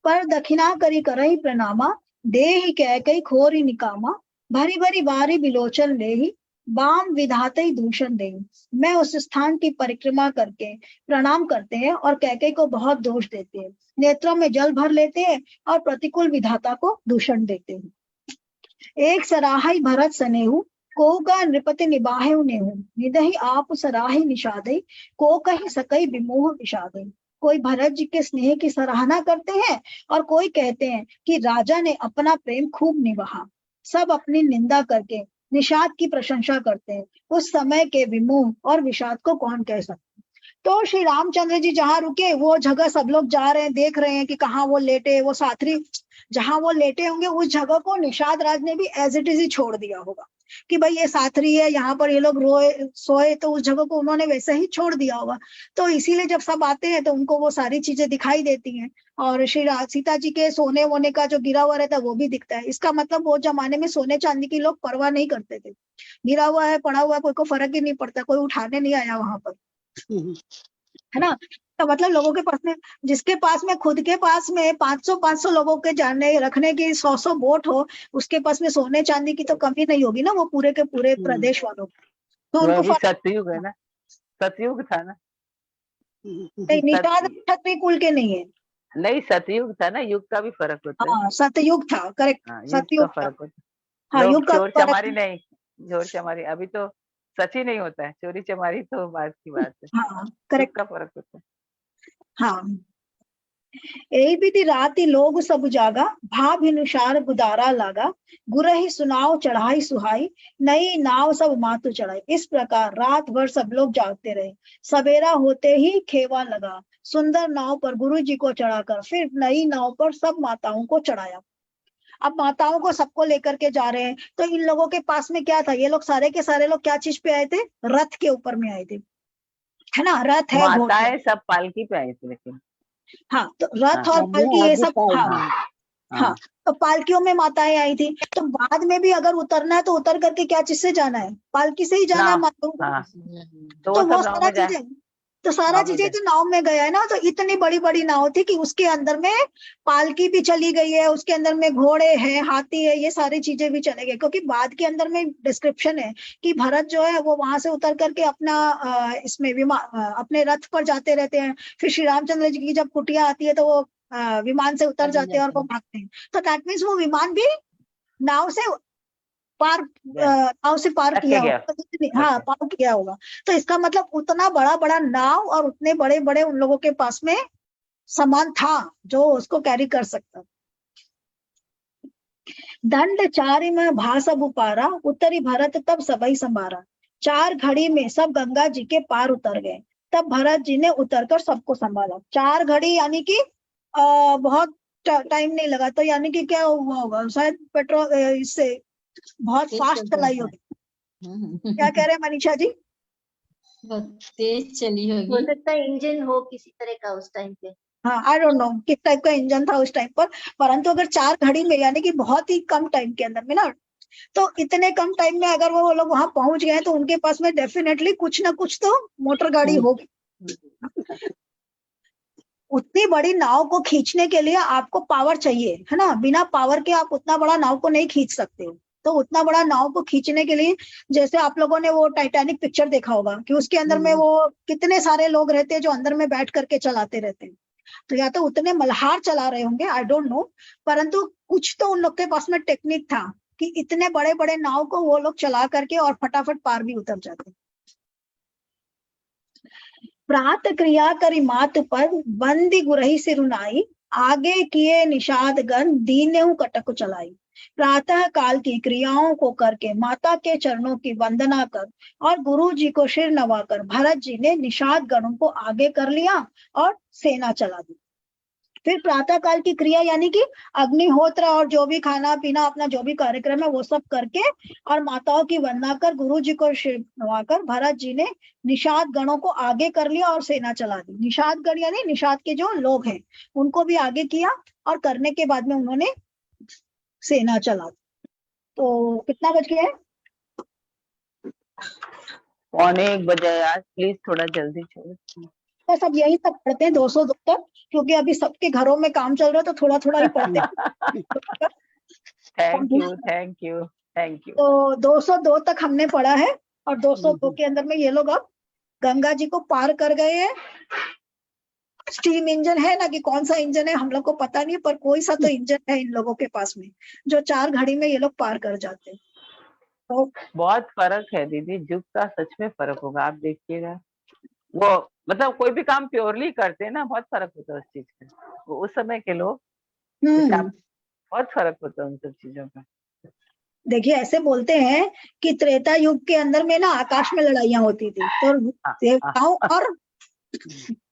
पर दक्षिणा करी करही प्रणामा, देहि कैकेयी खोरी निकामा, भरी भरी बारी बिलोचन लेहि, बाम विधाते दूषण दे। मैं उस स्थान की परिक्रमा करके प्रणाम करते हैं और कैकेयी को बहुत दोष देते हैं, नेत्रों में जल भर लेते हैं और प्रतिकूल विधाता को दूषण देते हैं। एक सराही भरत सनेहु, को का नृपति निबाहेउ नेहु, निदहि आप सराही निषादे, को कहि सकई विमोह विषादे। कोई भरत जी के स्नेह की सराहना करते हैं और कोई कहते हैं कि राजा ने अपना प्रेम खूब निभाया। सब अपनी निंदा करके निषाद की प्रशंसा करते हैं। उस समय के विमोह और विषाद को कौन कह सकते। तो श्री रामचंद्र जी जहाँ रुके वो जगह सब लोग जा रहे हैं, देख रहे हैं कि कहाँ वो लेटे, वो साथरी जहाँ वो लेटे होंगे उस जगह को निषाद राज ने भी एज इट इज ही छोड़ दिया होगा कि भाई ये साथरी है, यहाँ पर ये लोग सोए, तो उस जगह को उन्होंने वैसे ही छोड़ दिया होगा। तो इसीलिए जब सब आते हैं तो उनको वो सारी चीजें दिखाई देती हैं और श्री सीता जी के सोने वोने का जो गिरा हुआ रहता है वो भी दिखता है। इसका मतलब वो जमाने में सोने चांदी की लोग परवाह नहीं करते थे, गिरा हुआ है पड़ा हुआ है कोई को फर्क ही नहीं पड़ता, कोई उठाने नहीं आया वहां पर, है ना। तो मतलब लोगों के पास में, जिसके पास में खुद के पास में 500 लोगों के जाने रखने की 100 बोट हो, उसके पास में सोने चांदी की तो कमी नहीं होगी ना, वो पूरे के पूरे प्रदेश वालों को। तो उनको सतयुग है ना, सतयुग था ना, नहीं, निषाद क्षत्रिय कुल के नहीं है, नहीं सतयुग था ना, युग का भी फर्क होता है। हाँ सतयुग था, करेक्ट, सतयुग का फर्क होता है। हाँ, युग का चोर चमारी नहीं, चोर चमारी अभी तो सच ही नहीं होता है, चोरी चमारी तो बात की बात है। हाँ करेक्ट का फर्क होता है। हाँ, यही बीती राति लोग सब जागा, भाभिनुसार गुदारा लागा, गुरहि सुनाव चढ़ाई सुहाई, नई नाव सब मातु चढ़ाई। इस प्रकार रात भर सब लोग जागते रहे। सवेरा होते ही खेवा लगा, सुंदर नाव पर गुरु जी को चढ़ाकर फिर नई नाव पर सब माताओं को चढ़ाया। अब माताओं को सबको लेकर के जा रहे हैं, तो इन लोगों के पास में क्या था, ये लोग सारे के सारे लोग क्या चीज पे आए थे, रथ के ऊपर में आए थे, है ना, रथ है, माताएं सब पालकी पे आई थी लेकिन, हाँ तो रथ और पालकी ये सब, हाँ तो पालकियों में माताएं आई थी। तो बाद में भी अगर उतरना है तो उतर करके क्या चीज से जाना है, पालकी से ही जाना है माताओं को। तो वो सारा चीजें, तो सारा चीजें तो नाव में गया है ना। तो इतनी बड़ी बड़ी नाव थी कि उसके अंदर में पालकी भी चली गई है, उसके अंदर में घोड़े हैं, हाथी है, ये सारी चीजें भी चले गए। क्योंकि बाद के अंदर में डिस्क्रिप्शन है कि भरत जो है वो वहां से उतर करके अपना इसमें अपने रथ पर जाते रहते हैं। फिर श्री रामचंद्र जी की जब कुटिया आती है तो वो विमान से उतर जाते हैं और वो भागते हैं। तो दैट मीन्स वो विमान भी नाव से पार किया होगा, हाँ पार किया होगा। तो इसका मतलब उतना बड़ा बड़ा नाव और उतने बड़े बड़े उन लोगों के पास में सामान था जो उसको कैरी कर सकता। दंड चारि में भासब उपारा, उतरी भरत तब सबई संभारा। 4 घड़ी में सब गंगा जी के पार उतर गए, तब भरत जी ने उतरकर सबको संभाला। 4 घड़ी यानी कि बहुत टाइम नहीं लगा, तो यानी कि क्या हुआ होगा, शायद पेट्रोल इससे बहुत तेज फास्ट चलता चलाई था। होगी। क्या कह रहे हैं मनीषा जी? बहुत तेज चली हो होगी। सकता है इंजन हो किसी तरह का उस टाइम पे। हाँ, आई डोंट नो किस टाइप का इंजन था उस टाइम पर, परंतु अगर 4 घड़ी में यानी कि बहुत ही कम टाइम के अंदर में ना, तो इतने कम टाइम में अगर वो लोग वहां पहुंच गए तो उनके पास में डेफिनेटली कुछ ना कुछ तो मोटर गाड़ी होगी। उतनी बड़ी नाव को खींचने के लिए आपको पावर चाहिए, है ना, बिना पावर के आप उतना बड़ा नाव को नहीं खींच सकते हो। तो उतना बड़ा नाव को खींचने के लिए, जैसे आप लोगों ने वो टाइटैनिक पिक्चर देखा होगा कि उसके अंदर में वो कितने सारे लोग रहते हैं जो अंदर में बैठ करके चलाते रहते हैं। तो या तो उतने मल्हार चला रहे होंगे, आई डोंट नो, परंतु कुछ तो उन लोग के पास में टेक्निक था कि इतने बड़े बड़े नाव को वो लोग चला करके और फटाफट पार भी उतर जाते। प्रात क्रिया करी मात पर बंदी गुरही सिरुनाई, आगे किए निषाद गण दीनेहु कटक चलाई। प्रातः काल की क्रियाओं को करके माता के चरणों की वंदना कर और गुरु जी को सिर नवाकर भरत जी ने निषाद गणों को आगे कर लिया और सेना चला दी। फिर प्रातः काल की क्रिया यानी कि अग्निहोत्र और जो भी खाना पीना अपना जो भी कार्यक्रम है वो सब करके और माताओं की वंदना कर गुरु जी को सिर नवाकर भरत जी ने निषाद गणों को आगे कर लिया और सेना चला दी। निषाद गण यानी निषाद के जो लोग हैं उनको भी आगे किया और करने के बाद में उन्होंने सेना चला दी। तो कितना बज गया है? 1:45 बजे। आज प्लीज थोड़ा जल्दी छोड़ो। बस अब यही सब पढ़ते हैं 202 तक, क्योंकि अभी सबके घरों में काम चल रहा है तो थोड़ा थोड़ा ही पढ़ते हैं। Thank you thank you thank you. तो 202 तक हमने पढ़ा है और 202 के अंदर में ये लोग अब गंगा जी को पार कर गए हैं। स्टीम इंजन है ना, कि कौन सा इंजन है हम लोग को पता नहीं, पर कोई सा तो इंजन है इन लोगों के पास में जो 4 घड़ी में ये लोग पार कर जाते हैं। तो बहुत फर्क है दीदी, युग का सच में फर्क होगा, आप देखिएगा। वो मतलब कोई भी काम प्योरली करते हैं ना, बहुत फर्क होता है उस चीज का। वो उस समय के लोग, बहुत फर्क होता है उन सब चीजों का। देखिए ऐसे बोलते हैं कि त्रेता युग के अंदर में ना आकाश में लड़ाइयां होती थी, तो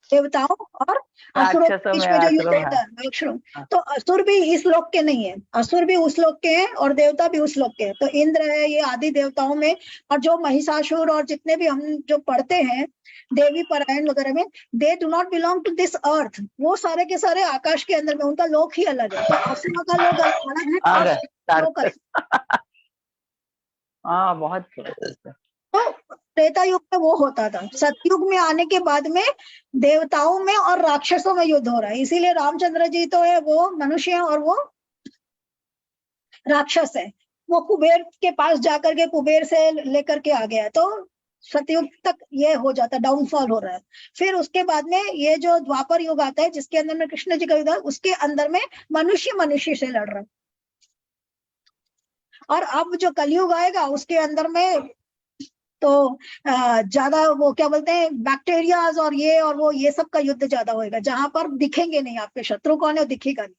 देवताओं और असुरों के बीच में जो युद्ध होता है, तो असुर भी इस लोक के नहीं है, असुर भी उस लोक के हैं और देवता भी उस लोक के हैं। तो इंद्र है ये आदि देवताओं में, और जो महिषासुर और जितने भी हम जो पढ़ते हैं देवी परायण वगैरह में, they do not belong to this earth. वो सारे के सारे आकाश के अंदर में, उनका लोक ही अलग है। तो असुरों का लोक अलग है और लोक अलग। हाँ बहुत तो त्रेता युग में वो होता था। सतयुग में आने के बाद में देवताओं में और राक्षसों में युद्ध हो रहा है, इसीलिए रामचंद्र जी तो है वो मनुष्य है और वो राक्षस है। वो कुबेर के पास जाकर के कुबेर से लेकर के आ गया, तो सतयुग तक ये हो जाता है, डाउनफॉल हो रहा है। फिर उसके बाद में ये जो द्वापर युग आता है जिसके अंदर में कृष्ण जी का युद्ध है, उसके अंदर में मनुष्य से लड़ रहा है। और अब जो कलयुग आएगा उसके अंदर में तो ज्यादा वो क्या बोलते हैं बैक्टीरियाज और वो ये सब का युद्ध ज्यादा होएगा, जहां पर दिखेंगे नहीं आपके शत्रु कौन है, दिखेगा नहीं।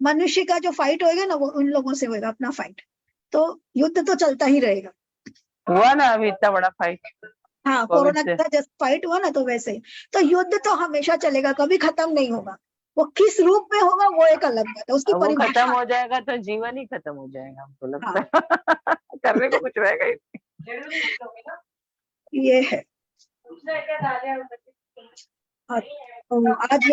मनुष्य का जो फाइट होएगा ना वो उन लोगों से होएगा अपना फाइट। तो युद्ध तो चलता ही रहेगा। हुआ ना अभी इतना बड़ा फाइट। हाँ, कोरोना का जैसे फाइट हुआ ना, तो वैसे तो युद्ध तो हमेशा चलेगा, कभी खत्म नहीं होगा। वो किस रूप में होगा वो एक अलग बात है, उसकी परिभाषा। खत्म हो जाएगा तो जीवन ही खत्म हो जाएगा, हमको लगता है। करने को कुछ रहेगा ही नहीं। ये है। आज